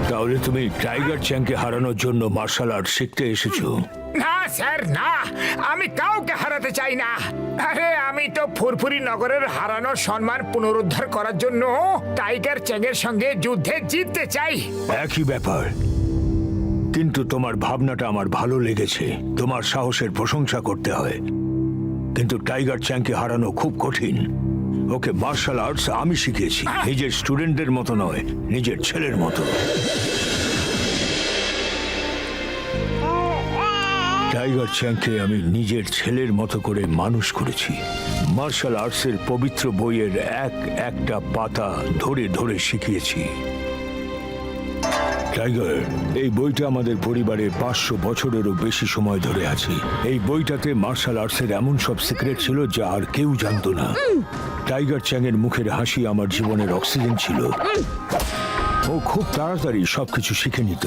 তাহলে তুমি টাইগার চ্যাংকে হারানোর জন্য মার্শাল আর্ট শিখতে এসেছো? না স্যার, না, আমি কাউকে হারাতে চাই না। আরে আমি তো ফুরফুরি নগরের হারানোর সম্মান পুনরুদ্ধার করার জন্য টাইগার চ্যাংয়ের সঙ্গে যুদ্ধে জিততে চাই। একই ব্যাপার, কিন্তু তোমার ভাবনাটা আমার ভালো লেগেছে। তোমার সাহসের প্রশংসা করতে হয়, কিন্তু টাইগার চ্যাংকে হারানো খুব কঠিন। ওকে মার্শাল আর্টস আমি শিখিয়েছি, নিজের স্টুডেন্টদের মতো নয়, নিজের ছেলের মতো। টাইগার চ্যাংকে আমি নিজের ছেলের মতো করে মানুষ করেছি। মার্শাল আর্টসের পবিত্র বইয়ের একটা পাতা ধরে ধরে শিখিয়েছি। টাইগার, এই বইটা আমাদের পরিবারে 500 বছরেরও বেশি সময় ধরে আছে। এই বইটাতে মার্শাল আর্টসের এমন সব সিক্রেট ছিল যা আর কেউ জানতো না। টাইগার চ্যাংয়ের মুখের হাসি আমার জীবনের অক্সিজেন ছিল। ও খুব তাড়াতাড়ি সবকিছু শিখে নিত।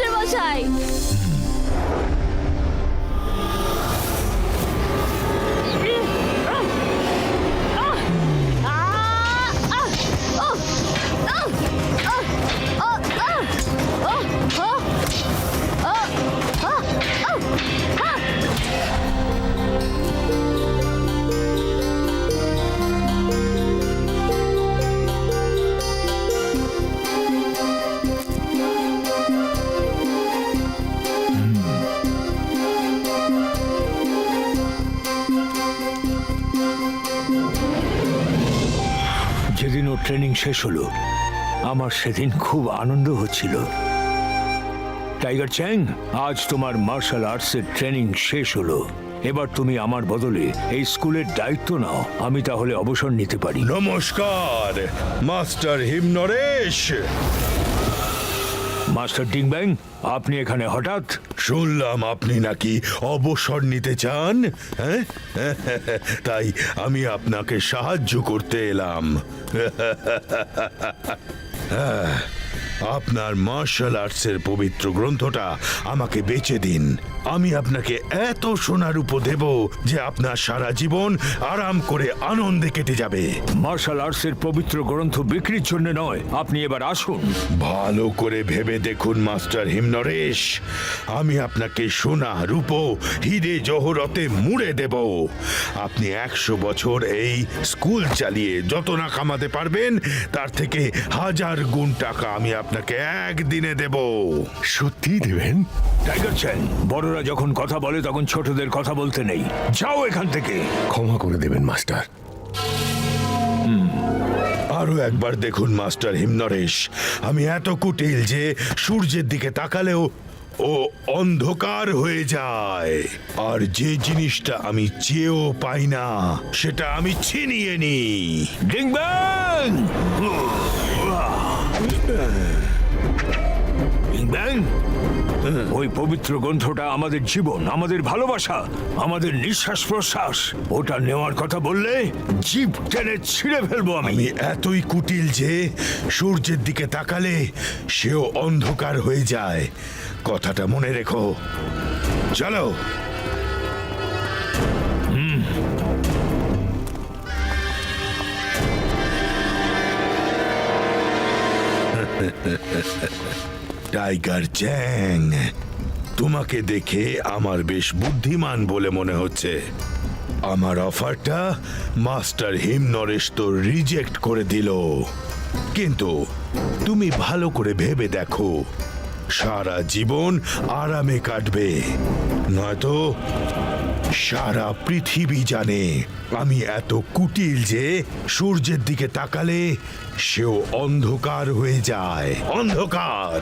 মাস্টার মশাই। যেদিন ওর ট্রেনিং শেষ হলো আমার সেদিন খুব আনন্দ হচ্ছিল। টাইগার চ্যাং, আজ তোমার মার্শাল আর্টসের ট্রেনিং শেষ হলো। এবার তুমি আমার বদলে এই স্কুলের দায়িত্ব নাও। আমি তাহলে অবসর নিতে পারি। নমস্কার মাস্টার হিমনরেশ। মাস্টার ডিংব্যাং, আপনি এখানে হঠাৎ? শুনলাম আপনি নাকি অবসর নিতে চান, হ্যাঁ? তাই আমি আপনাকে সাহায্য করতে এলাম। হ্যাঁ, আপনার মার্শাল আর্টসের পবিত্র গ্রন্থটা আমাকে বেচে দিন। আমি আপনাকে এত সোনার উপর দেব যে আপনার সারা জীবন আরাম করে আনন্দে কেটে যাবে। মার্শাল আর্টসের পবিত্র গ্রন্থ বিক্রির জন্য নয়, আপনি এবার আসুন। ভালো করে ভেবে দেখুন মাস্টার হিমনরেশ, আমি আপনাকে সোনা রূপো হিরে জহরতে মুড়ে দেব। আপনি 100 বছর এই স্কুল চালিয়ে যত না কামাতে পারবেন তার থেকে 1000 গুণ টাকা আমি আপনাকে একদিনে দেব। সত্যি দেবেন? টাইগার চ্যাং, বড়রা যখন কথা বলে তখন ছোটদের কথা বলতে নেই। যাও এখান থেকে। ক্ষমা করে দেবেন মাস্টার। আরো একবার দেখুন মাস্টার হিমনরেশ, আমি এত কুটিল যে সূর্যের দিকে তাকালেও ও অন্ধকার হয়ে যায়। আর যে জিনিসটা আমি চেয়েও পাই না সেটা আমি ছিনিয়ে নিই। ডিংব্যাং! ডিংব্যাং, ওই পবিত্র গ্রন্থটা আমাদের জীবন, আমাদের ভালোবাসা, আমাদের নিঃশ্বাস প্রশ্বাস। ওটা নেওয়ার কথা বললে জিভ টেনে ছিঁড়ে ফেলবো আমি। আমি এতই কুটিল যে সূর্যের দিকে তাকালে সেও অন্ধকার হয়ে যায়। কথাটা মনে রেখো। চলো। টাইগার চ্যাং, তোমাকে দেখে আমার বেশ বুদ্ধিমান বলে মনে হচ্ছে। আমার অফারটা মাস্টার হিমনরেশ তো রিজেক্ট করে দিল, কিন্তু তুমি ভালো করে ভেবে দেখো, সারা জীবন আরামে কাটবে, নয়তো সারা পৃথিবী জানে আমি এত কুটিল যে সূর্যের দিকে তাকালে সেও অন্ধকার হয়ে যায়। অন্ধকার।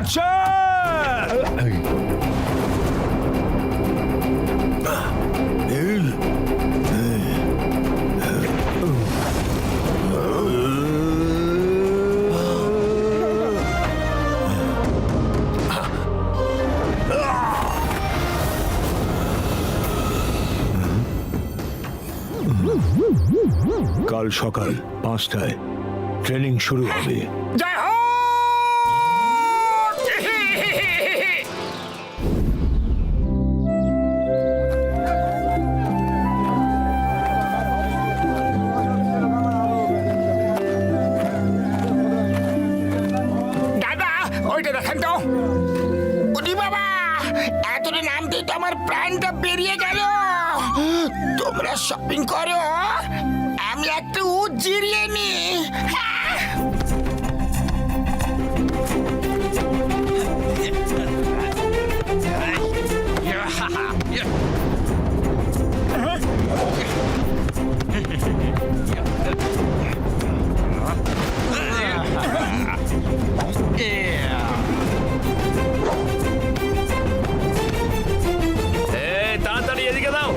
অ্যাকশন! কাল সকাল 5টায় ট্রেনিং শুরু হবে। জয় হো! দাদা ওইটা দেখেন তো। ওরে বাবা, এতটা নামতেই তো আমার প্রাণটা বেরিয়ে গেল। তোমরা শপিং করো, আমি একটু জিরিয়ে নি। তাড়াতাড়ি এদিকে দাও।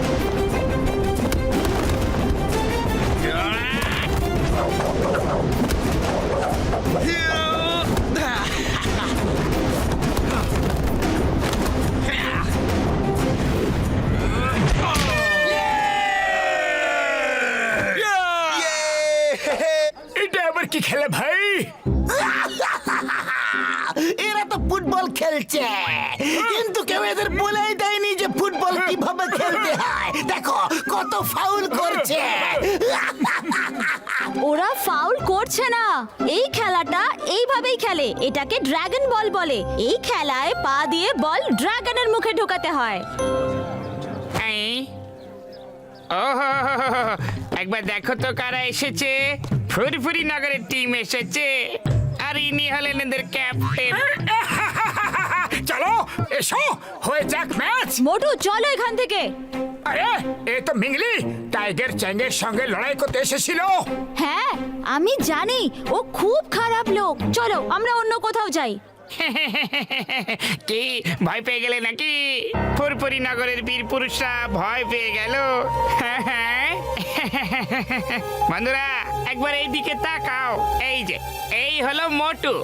এটা আবার কি খেলে ভাই? এরা তো ফুটবল খেলছে, কিন্তু কেউ এদের বলেই দেয়নি যে ফুটবল কিভাবে খেলতে হয়। দেখো কত ফাউল করছে। ওরা ফাউল করছে না, এই খেলাটা এইভাবেই খেলে। এটাকে ড্রাগন বল বলে। এই খেলায় পা দিয়ে বল ড্রাগনের মুখে ঢোকাতে হয়। ওহো, একবার দেখো তো কারা এসেছে। ফুরফুরি নগরের টিম এসেছে, আর ইনি হলেন এদের ক্যাপ্টেন। চলো এসো, হয়ে যাক ম্যাচ। মোটু চলো এখান থেকে। আরে এ তো মিংলি টাইগার চ্যাংয়ের সঙ্গে লড়াই করতে এসেছিল। হ্যাঁ আমি জানি, ও খুব খারাপ লোক। চলো আমরা অন্য কোথাও যাই। কি ভয় পেয়ে গেলে নাকি? ফুরফুরি নগরের বীর পুরুষরা ভয় পেয়ে গেল। বন্ধুরা একবার এই দিকে তাকাও। এই যে এই হলো মোটু,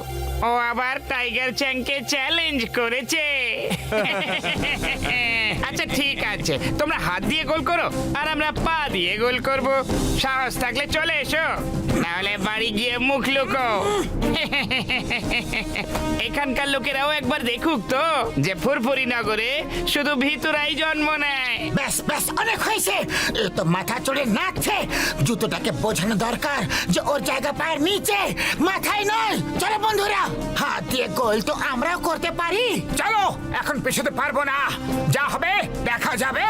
ও আবার টাইগার চ্যাংকে চ্যালেঞ্জ করেছে। আচ্ছা ঠিক আছে, তোমরা হাত দিয়ে গোল করো আর আমরা পা দিয়ে গোল করব। সাহস থাকলে চলে এসো, নাহলে বাড়ি গিয়ে মুখ লুকো। এখানকার লোকেরাও একবার দেখুক তো যে ফুরফুরি নগরে শুধু ভিতরাই জন্ম নেয়। ব্যাস ব্যাস, অনেক হয়েছে। এ তো মাথা চড়ে নাচছে। জুতোটাকে বোঝানো দরকার যে ওর জায়গা পায়ের নিচে, মাথায় নয়। চলো বন্ধুরা, হাত দিয়ে গোল তো আমরাও করতে পারি। চলো, এখন পেছোতে পারবো না, যা হবে দেখা যাবে।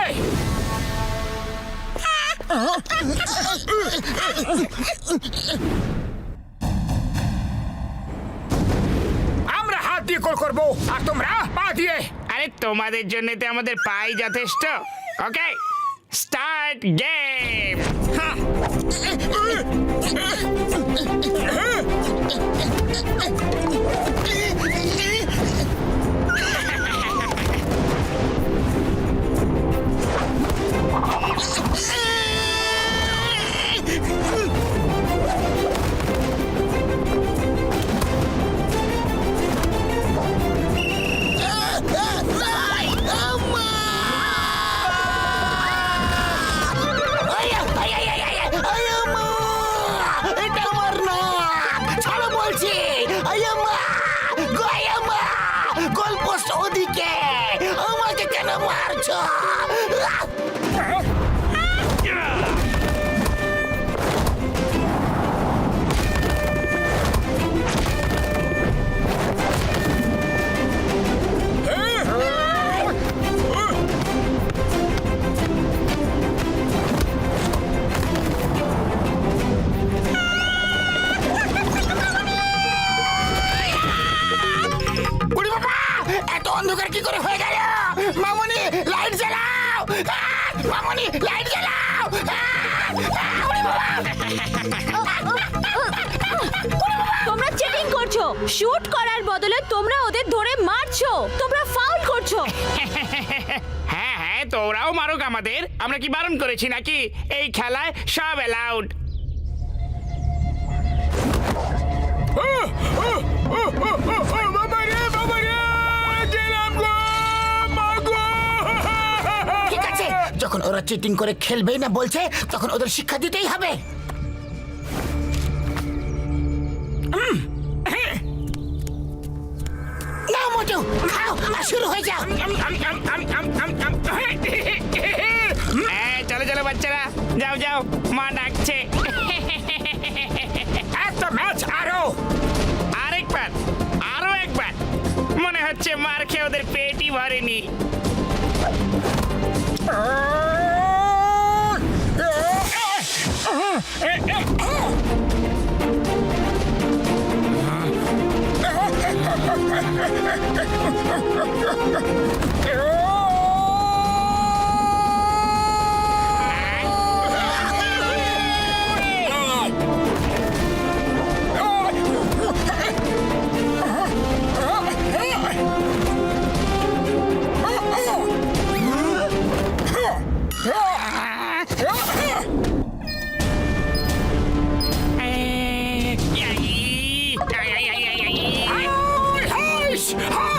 আমরা হাত দিয়ে গোল করবো আর তোমরা পা দিয়ে। আরে তোমাদের জন্য তো আমাদের পাই যথেষ্ট। ওকে, স্টার্ট গেম। এটা আমার না, ছাড়ো বলছি। গোল পোস্ট ওদিকে, আমাকে কেন মারছো? উড়ি বাবা, এত অন্ধকার কি করে হয়ে গেল? মামুনি লাইট জ্বালাও, মামুনি লাইট জ্বালাও। উড়ি বাবা। তোমরা চিটিং করছো। শুট করার বদলে তোমরা ওদের ধরে মারছো, তোমরা ফাউল করছো। হ্যাঁ হ্যাঁ, তোরাও মারুক আমাদের, আমরা কি বারণ করেছি নাকি? এই খেলায় সব অ্যালাউড। ঠিক আছে, যখন ওরা চিটিং করে খেলবেই না বলছে, তখন ওদের শিক্ষা দিতেই হবে। না মোটু, খাও আর শুরু হয়ে যাও। চলো চলো বাচ্চারা, যাও যাও, মা ডাকছে। এত ম্যাচ আরো, আরেকবার, আরো একবার। মনে হচ্ছে মার খেয়ে ওদের পেটই ভরেনি।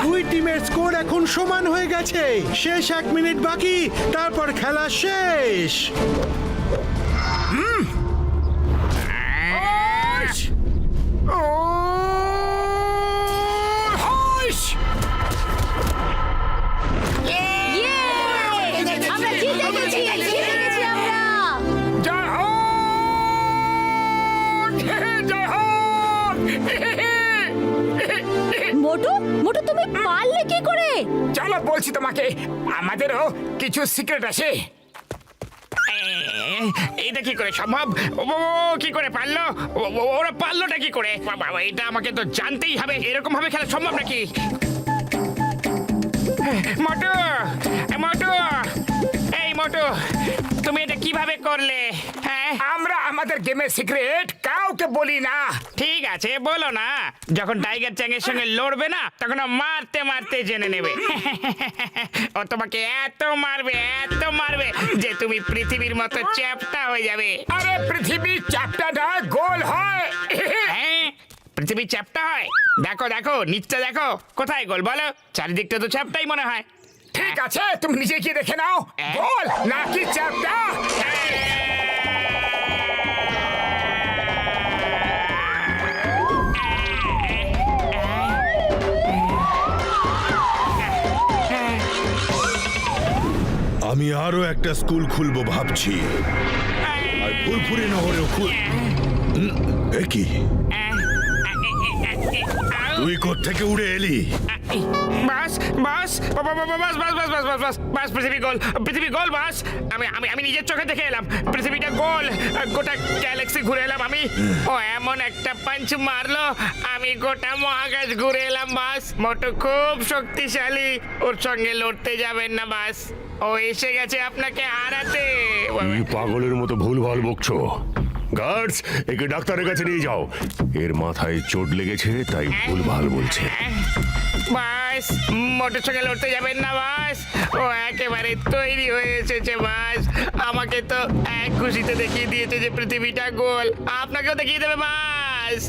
দুই টিমের স্কোর এখন সমান হয়ে গেছে। শেষ 1 মিনিট বাকি, তারপর খেলা শেষ। আমরা জিতে গেছি, জিতে গেছি আমরা। জয় হোক, জয় হোক। মোটু, মোটু তুমি পারলে কি করে? চলো বলছি তোমাকে, আমাদেরও কিছু সিক্রেট আছে। এইটা কি করে সম্ভব? ও কি করে পারলো? ওরা পারলোটা কি করে? বাবা, এটা আমাকে তো জানতেই হবে। এরকম ভাবে খেলা সম্ভব নাকি? মোটু, মোটু, এই মোটু, তুমি এটা কিভাবে করলে? হ্যাঁ, আমরা আমাদের গেমের সিক্রেট কাউকে বলি না। ঠিক আছে, বলো না। যখন টাইগার চ্যাংয়ের সঙ্গে লড়বে না, তখন ও মারতে মারতে জেনে নেবে। ও তোমাকে এত মারবে, এত মারবে যে তুমি পৃথিবীর মতো চ্যাপ্টা হয়ে যাবে। আরে পৃথিবী চ্যাপ্টাটা গোল হয়। হ্যাঁ, পৃথিবী চ্যাপ্টা হয়। দেখো দেখো, নিচটা দেখো, কোথায় গোল বলো? চারিদিকটা তো চ্যাপ্টাই মনে হয়। ঠিক আছে, তুমি নিজে কি দেখে নাও, গোল নাকি চ্যাপ্টা। আমি আরো একটা স্কুল খুলবো ভাবছি, আর ফুরফুরি নগরেও কি তুই কোত্থেকে উড়ে এলি? বাস বাস বাস বাস বাস বাস বাস বাস বাস বাস পৃথিবী গোল, পৃথিবী গোল বাস। আমি আমি আমি নিজের চোখে দেখে এলাম, পৃথিবীটা গোল। গোটা গ্যালাক্সি ঘুরে এলাম আমি। ও এমন একটা পাঞ্চ মারলো, আমি গোটা মহাকাশ ঘুরে এলাম বাস। মোটু খুব শক্তিশালী, ওর সঙ্গে লড়তে যাবেন না বাস। ও এসে গেছে আপনাকে হারাতে। তুমি পাগলের মতো ভুলভাল বকছো। গার্ডস, একে ডাক্তারের কাছে নিয়ে যাও। এর মাথায় চোট লেগেছে, তাই ভুলভাল বলছে। বাস, মোটর সঙ্গে লড়তে যাবেন না বাস। ও একেবারে তৈরি হয়ে এসেছে বাস। আমাকে তো এক খুশিতে দেখিয়ে দিয়েছে যে পৃথিবীটা গোল, আপনাকেও দেখিয়ে দেবে বাস।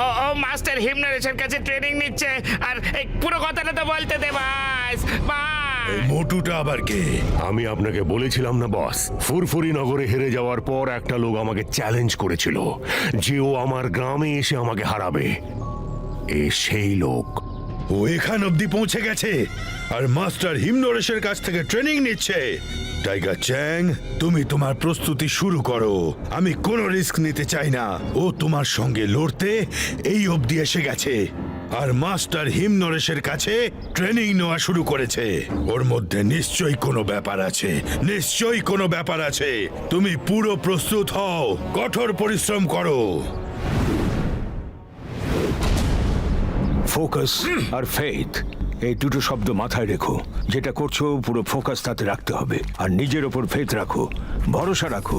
ও ও মাস্টার হিমনারেশের কাছে ট্রেনিং নিচ্ছে, আর এই পুরো কথাটা তো বলতে দে বাস। বাস, এই মোটুটা আবার কে? আমি আপনাকে বলেছিলাম না বস, ফুরফুরি নগরে হেরে যাওয়ার পর একটা লোক আমাকে চ্যালেঞ্জ করেছিল যে ও আমার গ্রামে এসে আমাকে হারাবে। এ সেই লোক। ও এখান অব্দি পৌঁছে গেছে আর মাস্টার হিমনরেশের কাছ থেকে ট্রেনিং নিচ্ছে। টাইগার চ্যাং, তুমি তোমার প্রস্তুতি শুরু করো। আমি কোনো রিস্ক নিতে চাই না। ও তোমার সঙ্গে লড়তে এই অবধি এসে গেছে আর মাস্টার হিমনরেশের কাছে ট্রেনিং নেওয়া শুরু করেছে। ওর মধ্যে নিশ্চয়ই কোনো ব্যাপার আছে, নিশ্চয়ই কোনো ব্যাপার আছে। তুমি পুরো প্রস্তুত হও, কঠোর পরিশ্রম করো। ফোকাস আর ফেথ, এই দুটো শব্দ মাথায় রেখো। যেটা করছো পুরো ফোকাস তাতে রাখতে হবে, আর নিজের ওপর ফেথ রাখো, ভরসা রাখো।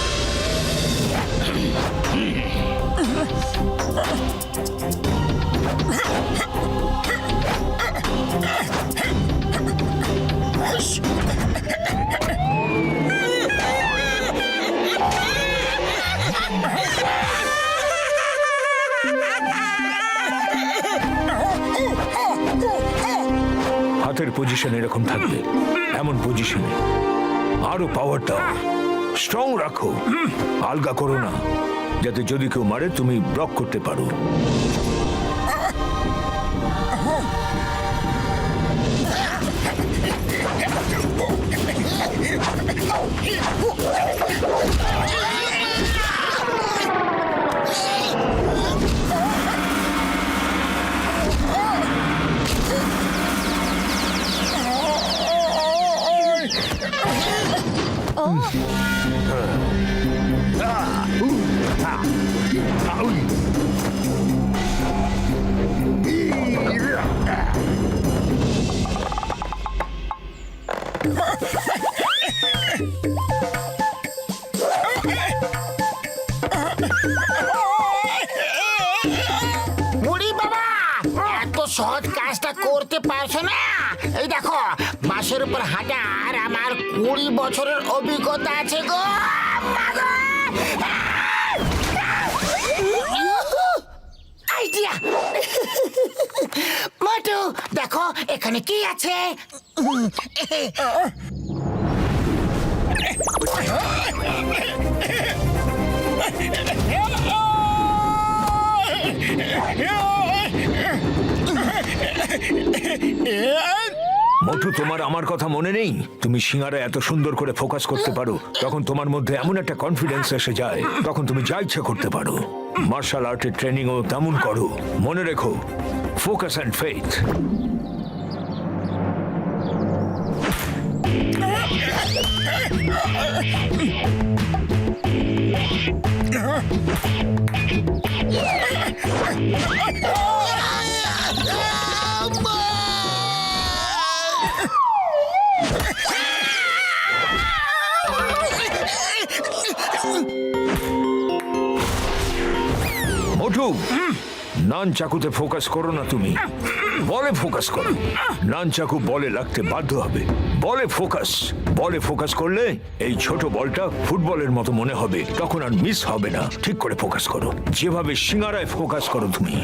হাতের পজিশন এরকম থাকবে, এমন পজিশনে আরো পাওয়ার দাও, স্ট্রং রাখো, আলগা করো না, যাতে যদি কেউ মারে তুমি ব্লক করতে পারো। বুড়ি বাবা, এত সহজ কাজটা করতে পারছো না? এই দেখো, বাঁশের উপর হাঁটার আমার 20 বছরের অভিজ্ঞতা আছে গো। আইডিয়া! মোটু, দেখো এখানে কি আছে। মোটু, তোমার আমার কথা মনে নেই? তুমি সিঙ্গারা এত সুন্দর করে ফোকাস করতে পারো, তখন তোমার মধ্যে এমন একটা কনফিডেন্স এসে যায়, তখন তুমি যা ইচ্ছা করতে পারো। মার্শাল আর্টের ট্রেনিংও তেমন করো। মনে রেখো, ফোকাস অ্যান্ড ফেথ। মোটু, নান চাকুতে ফোকাস করো না, তুমি বলে ফোকাস করো। নান চাকু বলে লাগতে বাধ্য হবে। বলে ফোকাস, বলে ফোকাস করলে এই ছোট বলটা ফুটবলের মতো মনে হবে, তখন আর মিস হবে না। ঠিক করে ফোকাস করো, যেভাবে সিঙ্গারায় ফোকাস করো তুমি।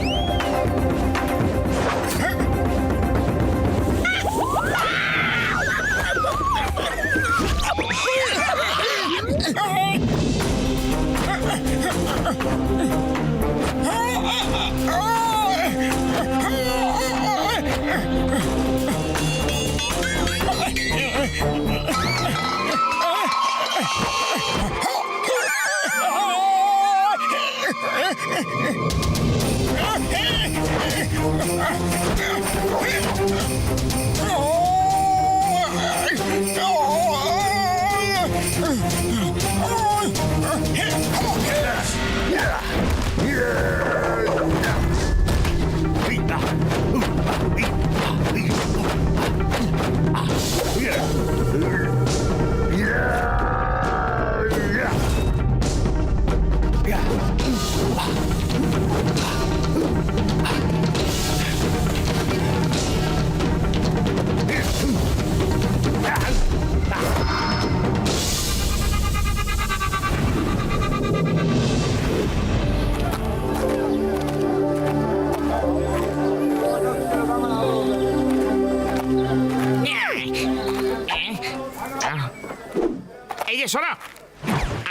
এই যে শোনো,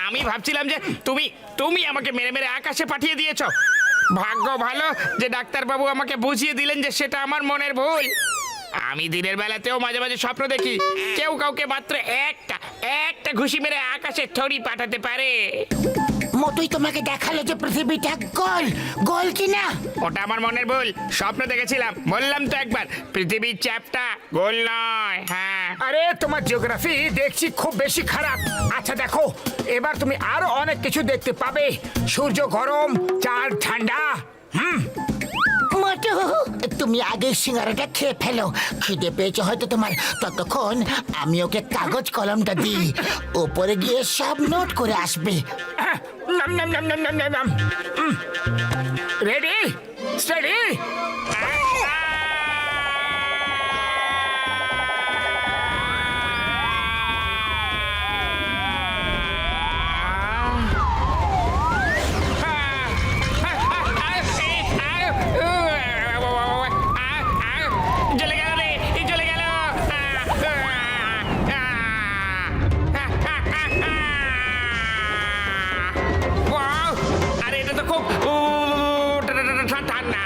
আমি ভাবছিলাম যে তুমি তুমি আমাকে মেরে মেরে আকাশে পাঠিয়ে দিয়েছো। ভাগ্য ভালো যে ডাক্তারবাবু আমাকে বুঝিয়ে দিলেন যে সেটা আমার মনের ভুল। আমি দিনের বেলাতেও মাঝে মাঝে স্বপ্ন দেখি কেউ কাউকে মাত্র একটা ঘুষি মেরে আকাশে থরি পাঠাতে পারে। মোটুই তোমাকে দেখালো যে পৃথিবীটা গোল, গোল কিনা। ওটা আমার মনের ভুল, স্বপ্ন দেখেছিলাম। বললাম তো একবার, পৃথিবীর চ্যাপটা গোল নয়। হ্যাঁ, আরে তোমার জিওগ্রাফি দেখছি খুব বেশি খারাপ। আচ্ছা দেখো, এবার তুমি আরো অনেক কিছু দেখতে পাবে। সূর্য গরম, চাঁদ ঠান্ডা। মোটু তুমি আগে সিঙ্গারাটা খেয়ে ফেলো, খিদে পেয়েছে হয়তো তোমার। ততক্ষণ আমি ওকে কাগজ কলমটা দিই, ওপরে গিয়ে সব নোট করে আসবে। নাম নাম নাম নাম নাম নাম নাম রেডি স্টেডি চলে গেল রে চলে গেল আরে এটা তো খুব ঠান্ডা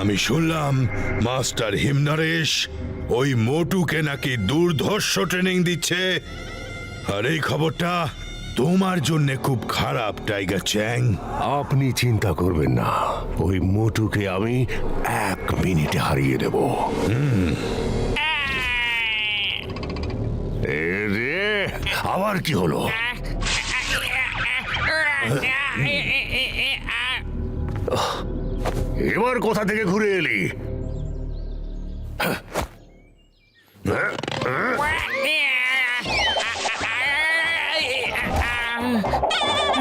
আমি শুনলাম মাস্টার হিমনরেশ ওই মোটুকে নাকি দুর্ধর্ষ ট্রেনিং দিচ্ছে, আর এই খবরটা তোমার জন্য খুব খারাপ টাইগার চ্যাং। আপনি চিন্তা করবেন না, ওই মোটুকে আমি 1 মিনিটে হারিয়ে দেব। এ রে, আবার কি হলো? এবার কোথা থেকে ঘুরে এলি?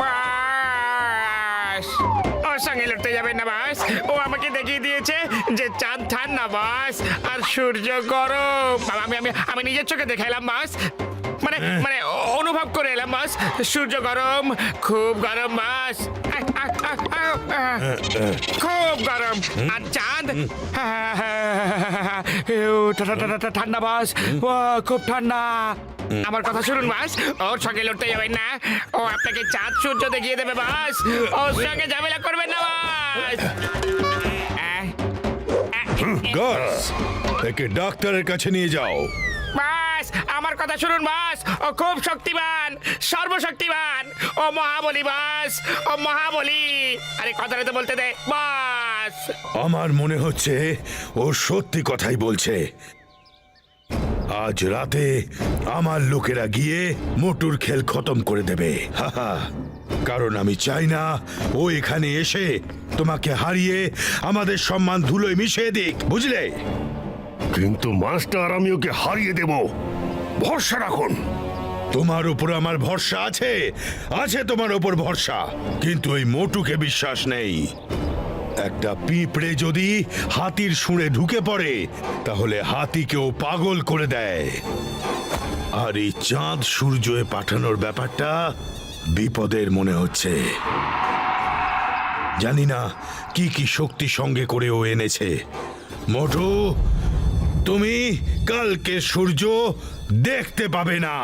বাস ওর সঙ্গে লড়তে যাবেন না বাস, ও আমাকে দেখিয়ে দিয়েছে যে চাঁদ ঠান্ডা বাস আর সূর্য গরম। আমি আমি আমি নিজের চোখে দেখে এলাম বাস, মানে মানে অনুভব করে এলাম বাস। সূর্য গরম, খুব গরম বাস, খুব গরম। আর চাঁদ ঠান্ডা বাস, খুব ঠান্ডা। আমার কথা শুনুন বাস, ওর সঙ্গে লড়তে যাবেন না, ও আপনাকে চাঁদ সূর্য দেখিয়ে দেবে বাস, ওর সঙ্গে ঝামেলা করবেন না বাস। গার্ডস, একে ডাক্তারের কাছে নিয়ে যাও। বাস আমার কথা শুনুন বাস, ও খুব শক্তিমান, সর্বশক্তিমান, ও মহাবলী বাস, ও মহাবলী। আরে কথাটা তো বলতে দে বাস। আমার মনে হচ্ছে ও সত্যি কথাই বলছে। আজ রাতে আমার লোকেরা গিয়ে মোটুর খেল খতম করে দেবে। হাহা, কারণ আমি চাই না ও এখানে এসে তোমাকে হারিয়ে আমাদের সম্মান ধুলোয় মিশিয়ে দিক, বুঝলে? কিন্তু মাস্টার, আমি ওকে হারিয়ে দেব, ভরসা রাখুন। তোমার উপর আমার ভরসা আছে, আছে তোমার উপর ভরসা, কিন্তু ওই মোটুকে বিশ্বাস নেই। একটা পিঁপড়ে যদি হাতির শুঁড়ে ঢুকে পড়ে তাহলে হাতিকেও পাগল করে দেয়। আর এই চাঁদ সূর্যে পাঠানোর ব্যাপারটা বিপদের মনে হচ্ছে। জানি না কি কি শক্তি সঙ্গে করে ও এনেছে। মোটু, তুমি কালকে সূর্য দেখতে পাবে না।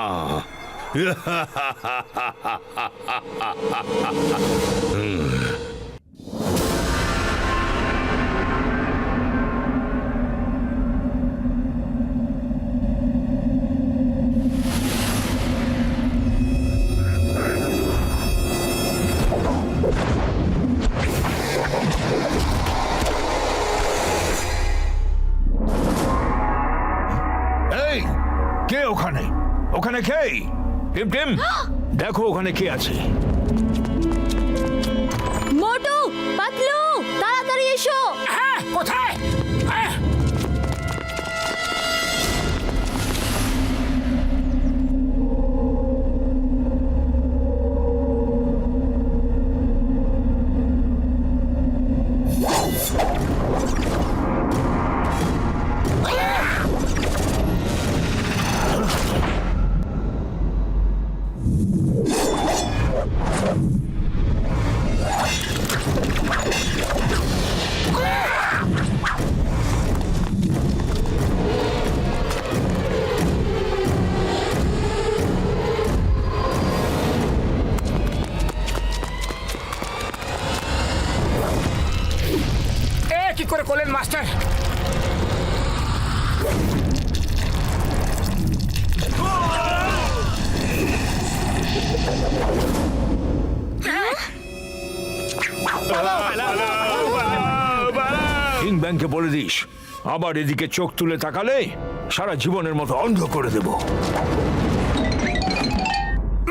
এই, কে ওখানে? ওখানে কে? টিম টিম, দেখো ওখানে কে আছে। মোটু, পাতলু, তাড়াতাড়ি এসো। হ্যাঁ, কোথায়? কি করে করলেন মাস্টার? কিং ব্যাংকে বলে দিস আবার এদিকে চোখ তুলে তাকালে সারা জীবনের মতো অন্ধ করে দেব।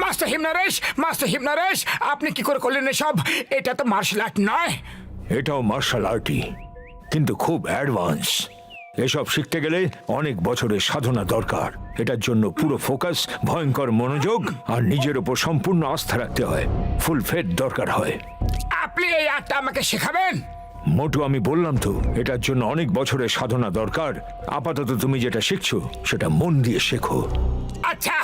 মাস্টার হিমনারেশ, আপনি কি করে করলেন এসব? এটা তো মার্শাল আর্ট নয়। এটাও মার্শাল আর্টই, কিন্তু খুব অ্যাডভান্স। এসব শিখতে গেলে অনেক বছরের সাধনা দরকার। এটার জন্য পুরো ফোকাস, ভয়ঙ্কর মনোযোগ আর নিজের ওপর সম্পূর্ণ আস্থা রাখতে হয়। ফুল ফেট দরকার হয়। আপনি এই আর্টটা আমাকে শেখাবেন? মোটু, আমি বললাম তো এটার জন্য অনেক বছরের সাধনা দরকার। আপাতত তুমি যেটা শিখছো সেটা মন দিয়ে শেখো। আচ্ছা।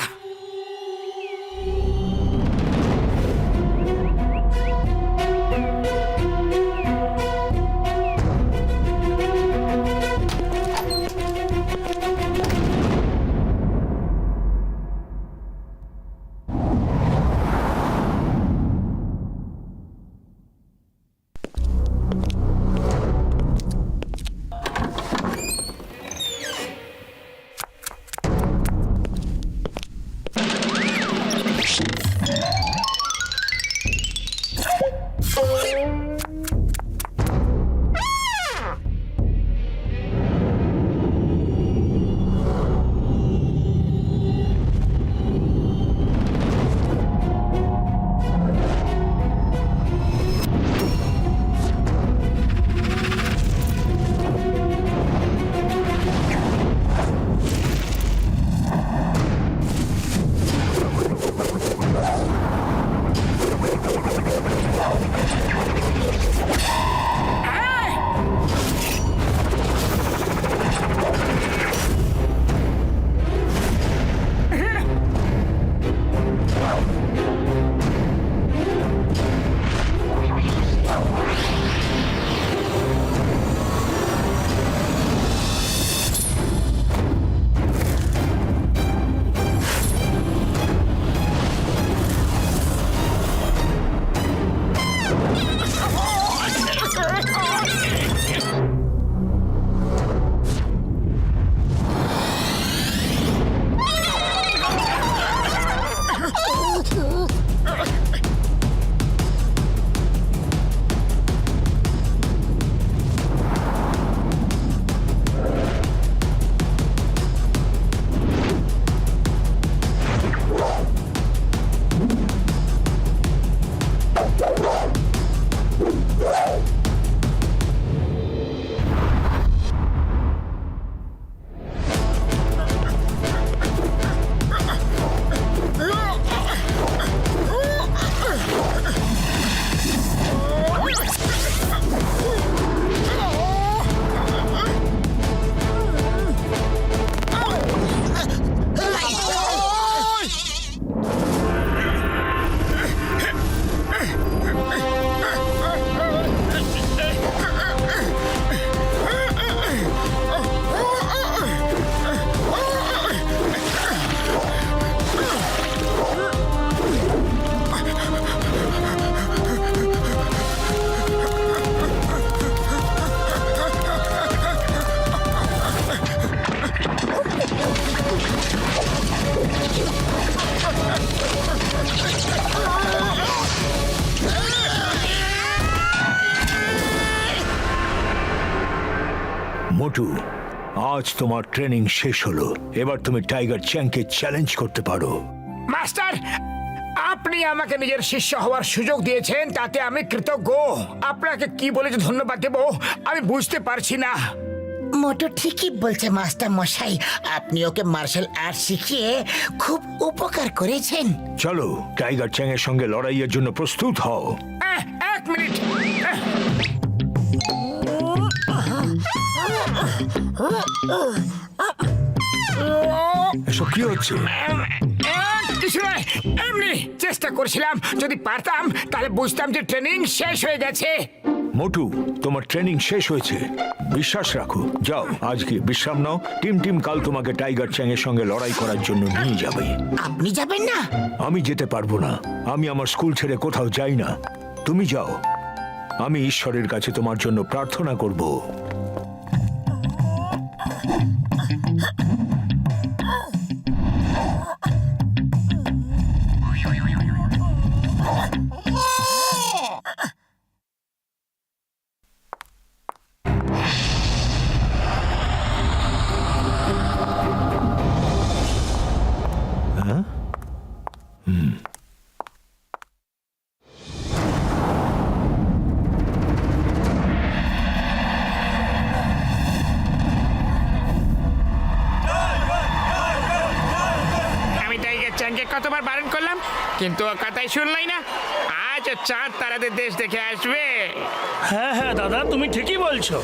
মোটু, আজ তোমার ট্রেনিং শেষ হলো। এবার তুমি টাইগার চ্যাংকে চ্যালেঞ্জ করতে পারো। মাস্টার, আপনি আমাকে নিজের শিষ্য হওয়ার সুযোগ দিয়েছেন, তাতে আমি কৃতজ্ঞ। আপনাকে কি বলে যে ধন্যবাদ দেব আমি বুঝতে পারছি না। মোটু ঠিকই বলছে মাস্টার মশাই, আপনি ওকে মার্শাল আর্ট শিখিয়ে খুব উপকার করেছেন। চলো, টাইগার চ্যাং এর সঙ্গে লড়াইয়ের জন্য প্রস্তুত হও। এক মিনিট। এসব কি হচ্ছে? কিছু নয়, এমনি চেষ্টা করছিলাম। যদি পারতাম তাহলে বুঝতাম যে ট্রেনিং শেষ হয়ে গেছে। মোটু, তোমার ট্রেনিং শেষ হয়েছে, বিশ্বাস রাখো। যাও, আজকে বিশ্রাম নাও। টিম কাল তোমাকে টাইগার চ্যাং এর সঙ্গে লড়াই করার জন্য নিয়ে যাবে। আপনি যাবেন না? আমি যেতে পারবো না। আমি আমার স্কুল ছেড়ে কোথাও যাই না। তুমি যাও, আমি ঈশ্বরের কাছে তোমার জন্য প্রার্থনা করব। কিন্তু ও কথাই শুনলাই না। আজ ও চাঁদ তারাদের দেশ দেখে আসবে। হ্যাঁ হ্যাঁ দাদা, তুমি ঠিকই বলছো।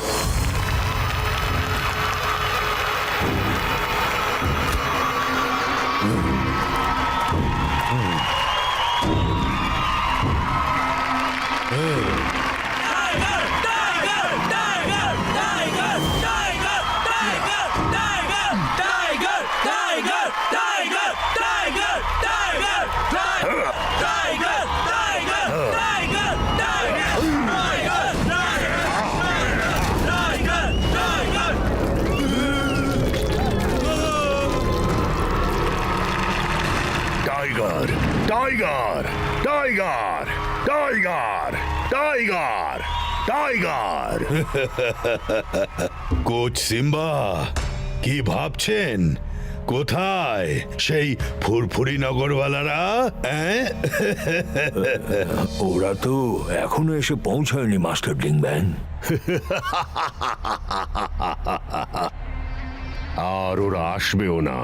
Tiger tiger tiger tiger tiger tiger. Coach Simba, কি ভাবছেন? কোথায় সেই ফুরফুরি নগরওয়ালারা? ওরা তো এখনো এসে পৌঁছায়নি মাস্টার ডিংব্যাং। আর ওরা আসবেও না।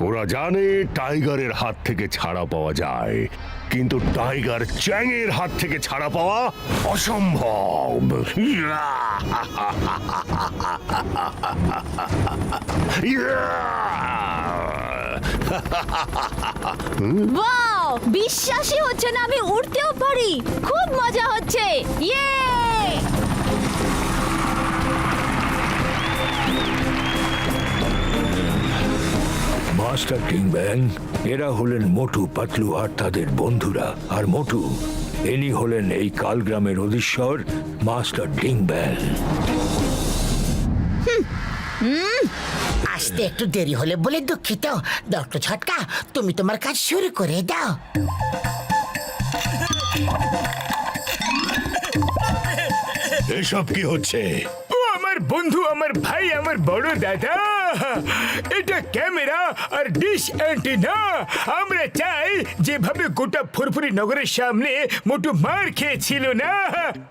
ওরা জানে টাইগারের হাত থেকে ছাড়া পাওয়া যায়, কিন্তু টাইগার চ্যাংয়ের হাত থেকে ছাড়া পাওয়া অসম্ভব। ওয়াও, বিশ্বাসই হচ্ছে না আমি উড়তেও পারি। খুব মজা হচ্ছে। ইয়ে! মাস্টার ডিংব্যাং, এরা হলেন মোটু, পাতলু আর তাদের বন্ধুরা। আর মোটু, ইনি হলেন এই কালগ্রামের অধীশ্বর মাস্টার ডিংব্যাং। আসতে একটু দেরি হলে বলে দুঃখিত। ডক্টর ছটকা, তুমি তোমার কাজ শুরু করে দাও। এসব কি হচ্ছে? ও আমার বন্ধু, আমার ভাই, আমার বড় দাদা। এটা ক্যামেরা আর ডিশ অ্যান্টেনা। আমরা চাই যেভাবে গোটা ফুরফুরি নগরের সামনে মোটু মার খেয়েছিল না,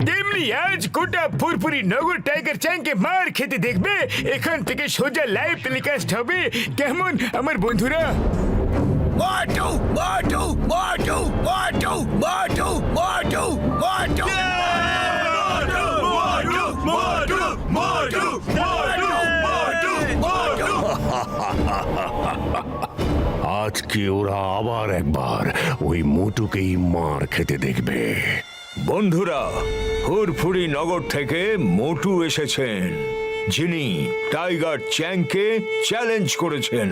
তেমনি আজ গোটা ফুরফুরি নগর টাইগার চ্যাংকে মার খেতে দেখবে। এখান থেকে সোজা লাইভ টেলিকাস্ট হবে। কেমন আমার বন্ধুরা? মোটু মোটু মোটু মোটু মোটু মোটু মোটু আজকে ওরা আবার একবার ওই মোটুকেই মার খেতে দেখবে। বন্ধুরা, ফুরফুরি নগর থেকে মোটু এসেছেন, যিনি টাইগার চ্যাংকে চ্যালেঞ্জ করেছেন।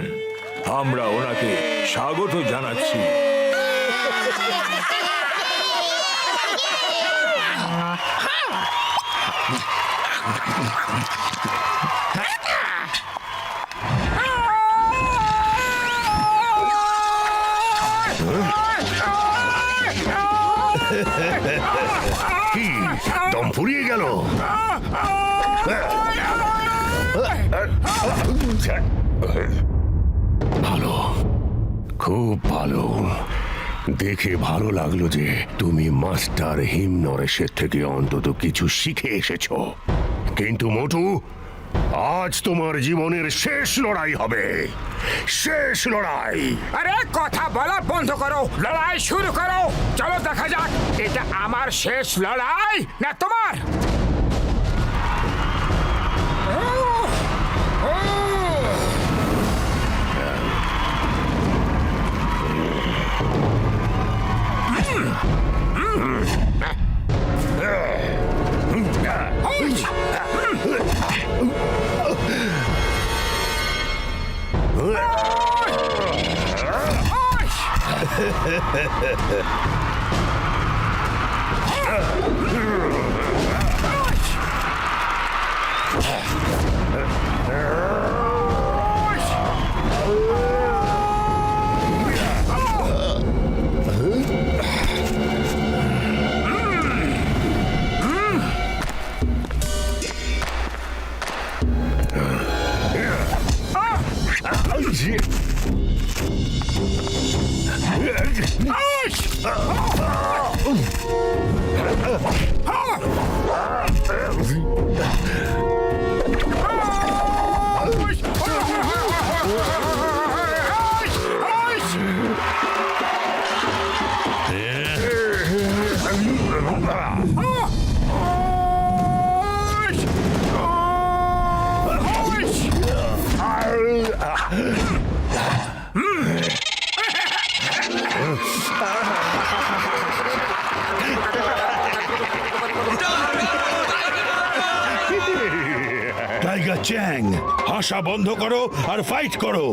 আমরা ওনাকে স্বাগত জানাচ্ছি। কি দম ফুরিয়ে গেল? ভালো, খুব ভালো। দেখে ভালো লাগলো যে তুমি মাস্টার হিমনরেশের থেকে অন্তত কিছু শিখে এসেছো। কিন্তু মোটু, আজ তোমার জীবনের শেষ লড়াই হবে। শেষ লড়াই। আরে কথা বলা বন্ধ করো, লড়াই শুরু করো। চলো দেখা যাক এটা আমার শেষ লড়াই না তোমার। টাইগার চ্যাং, হাসা বন্ধ করো আর ফাইট করো।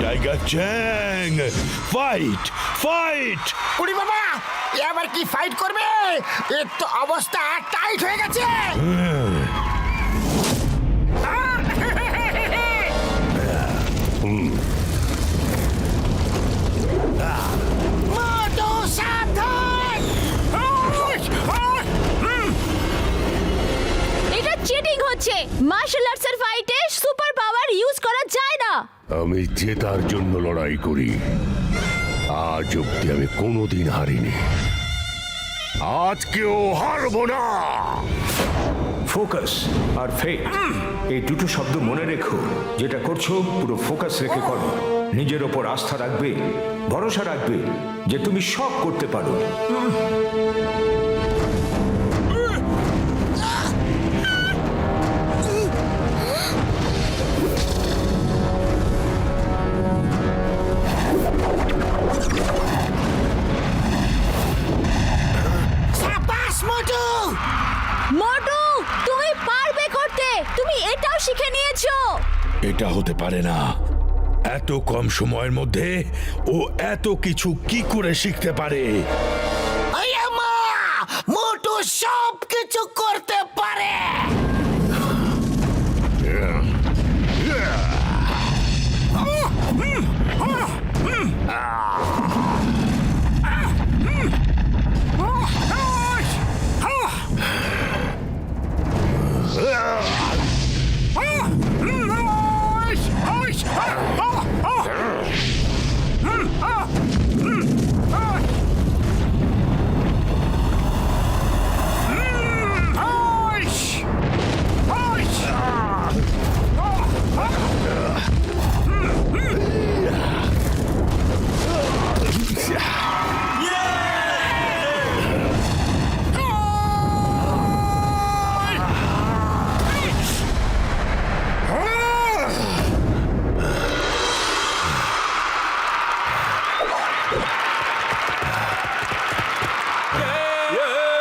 টাইগার চ্যাং, ফাইট ফাইট। উড়ি বাবা, এবার কি ফাইট করবে? এর তো অবস্থা টাইট হয়ে গেছে। মোটু সাবধান! এটা চিটিং হচ্ছে। মার্শাল আর্টসের ফাইটে সুপার পাওয়ার ইউজ করা যায় না। আমি জেতার জন্য লড়াই করি। আজ অব্দি আমি কোনোদিন হারিনি, আজকেও হারবো না। ফোকাস আর ফেট, এই দুটো শব্দ মনে রেখো। যেটা করছো পুরো ফোকাস রেখে করো। নিজের ওপর আস্থা রাখবে, ভরসা রাখবে যে তুমি সব করতে পারো। সাবাস মোটু! মোটু, তুমি পারবে করতে। তুমি এটাও শিখে নিয়েছো। এটা হতে পারে না। এত কম সময়ের মধ্যে ও এত কিছু কি করে শিখতে পারে? আয়ামা! মোটু সব কিছু করতে পারে।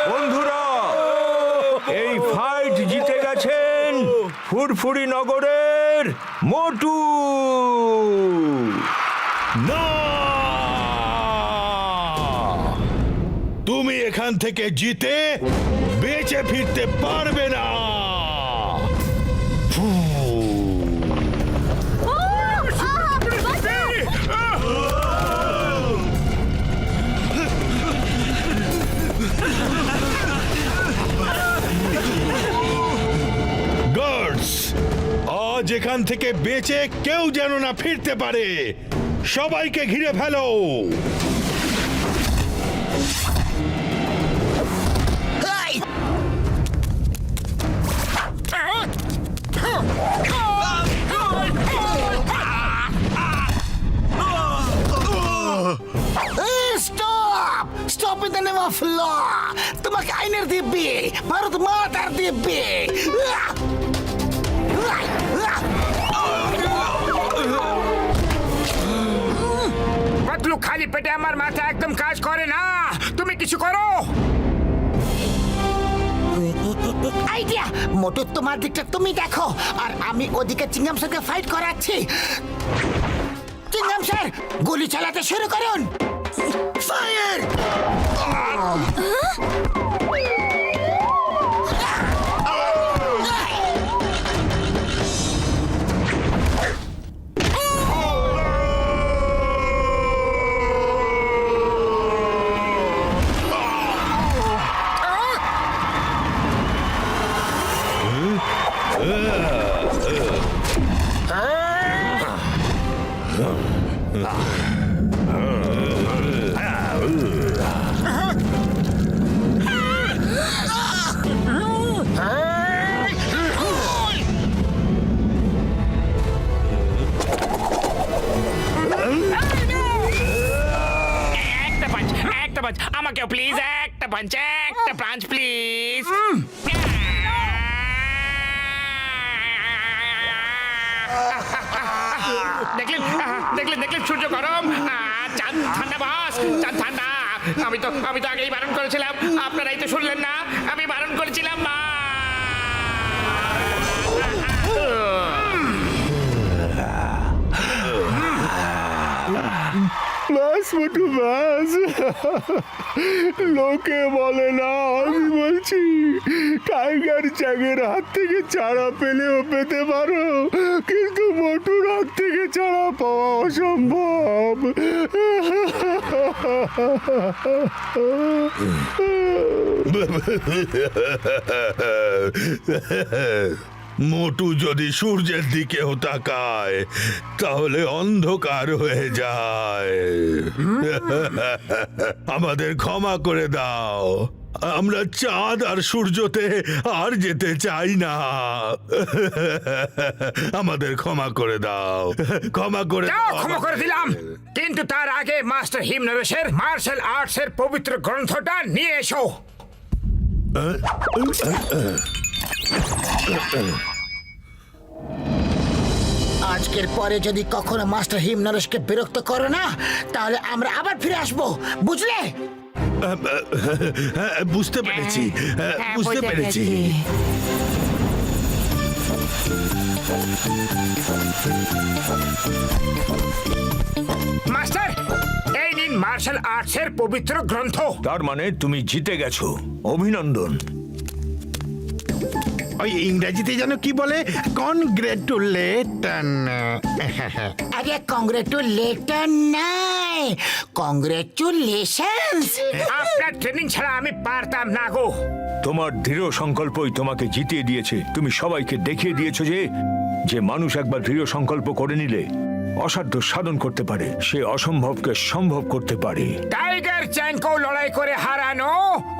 বন্ধুরা, এই ফাইট জিতে গেছেন ফুরফুরি নগরের মোটু। না, তুমি এখান থেকে জিতে বেঁচে ফিরতে পারবে না। গার্ডস, আজ এখান থেকে বেঁচে কেউ যেন না ফিরতে পারে। সবাইকে ঘিরে ফেলো। এই! Stop! Stop in the name of law! তোমাকে আইনের দিব্যি, ভারত মাতার দিব্যি! পাতলু, খালি পেটে আমার মাথা একদম কাজ করে না। তুমি কিছু করো। আইডিয়া! মোটু, তোমার দিকটা তুমি দেখো, আর আমি ওদিকে চিংগাম স্যারকে ফাইট করাচ্ছি। চিংগাম স্যার, গুলি চালাতে শুরু করুন। ফায়ার! পাঞ্চ আমাকেও প্লিজ একটা পাঞ্চ প্লিজ দেখলেন সূর্য গরম চাঁদ ঠান্ডা বাস চাঁদ ঠান্ডা আমি তো আগেই বারণ করেছিলাম আপনারাই তো শুনলেন না আমি বারণ করেছিলাম মা বাস মোটু বাস লোকে বলে না আমি বলছি টাইগার চ্যাংয়ের হাত থেকে চারা পেলেও পেতে পারো কিন্তু মোটুর হাত থেকে চারা পাওয়া অসম্ভব মোটু যদি সূর্যের দিকেও তাকায় তাহলে অন্ধকার হয়ে যায় আমাদের ক্ষমা করে দাও আমরা চাঁদ আর সূর্যতে আর যেতে চাই না আমাদের ক্ষমা করে দাও ক্ষমা করে দাও ক্ষমা করে দিলাম কিন্তু তার আগে মাস্টার হিমনরেশের মার্শাল আর্টসের পবিত্র গ্রন্থটা নিয়ে এসো আজকের পরে যদি কখনো মাস্টার হিমনরেশকে বিরক্ত করো না তাহলে আমরা আবার ফিরে আসবো বুঝলে বুঝতে পেরেছি বুঝতে পেরেছি মাস্টার এই নিন মার্শাল আর্টসের পবিত্র গ্রন্থ তার মানে তুমি জিতে গেছো অভিনন্দন ওই ইংরেজিতে যেন কি বলে কনগ্রেটুলেটন আরে কংগ্রেচুলেটর নাই কংগ্রেচুলেশনস আপনার ট্রেনিং ছাড়া আমি পারতাম না গো তোমার দৃঢ় সংকল্পই তোমাকে জিতিয়ে দিয়েছে তুমি সবাইকে দেখিয়ে দিয়েছো যে মানুষ একবার দৃঢ় সংকল্প করে নিলে অসাধ্য সাধন করতে পারে সে অসম্ভবকে সম্ভব করতে পারে টাইগার চ্যাংকেও লড়াই করে হারানো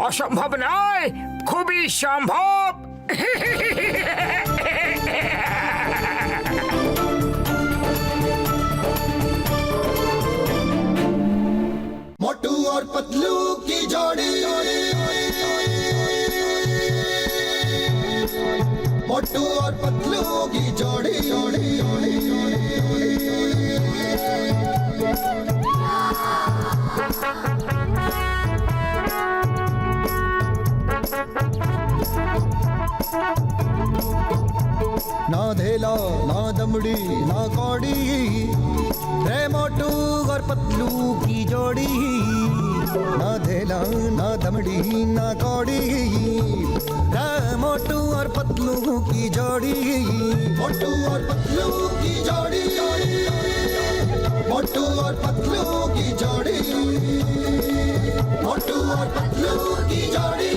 অসম্ভব নয় খুবই সম্ভব मोटू और पतलू की जोड़ी मोटू और पतलू की जोड़ी ना धेला ना दमड़ी ना कौड़ी रे मोटू और पतलू की जोड़ी ना धेला ना दमड़ी ना कौड़ी रे मोटू और पतलू की जोड़ी मोटू और पतलू की जोड़ी मोटू और पतलू की जोड़ी मोटू और पतलू की जोड़ी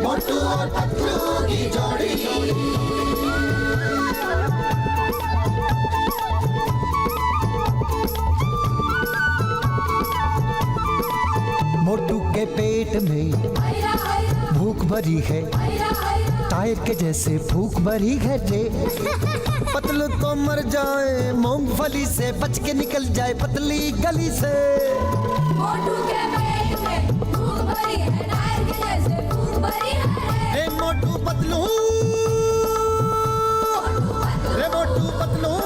मोटू और पतलू की जोड़ी मोटू के पेट में भूख भरी है टायर के जैसे भूख भरी है रे पतलू तो मर जाए मूंगफली से बच के निकल जाए पतली गली से मोटू के पेट में भूख भरी है टायर के जैसे भूख भरी है रे मोटू पतलू रे Motu Patlu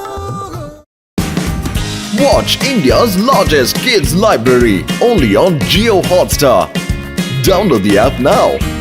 Watch India's largest kids library only on Jio Hotstar. Download the app now.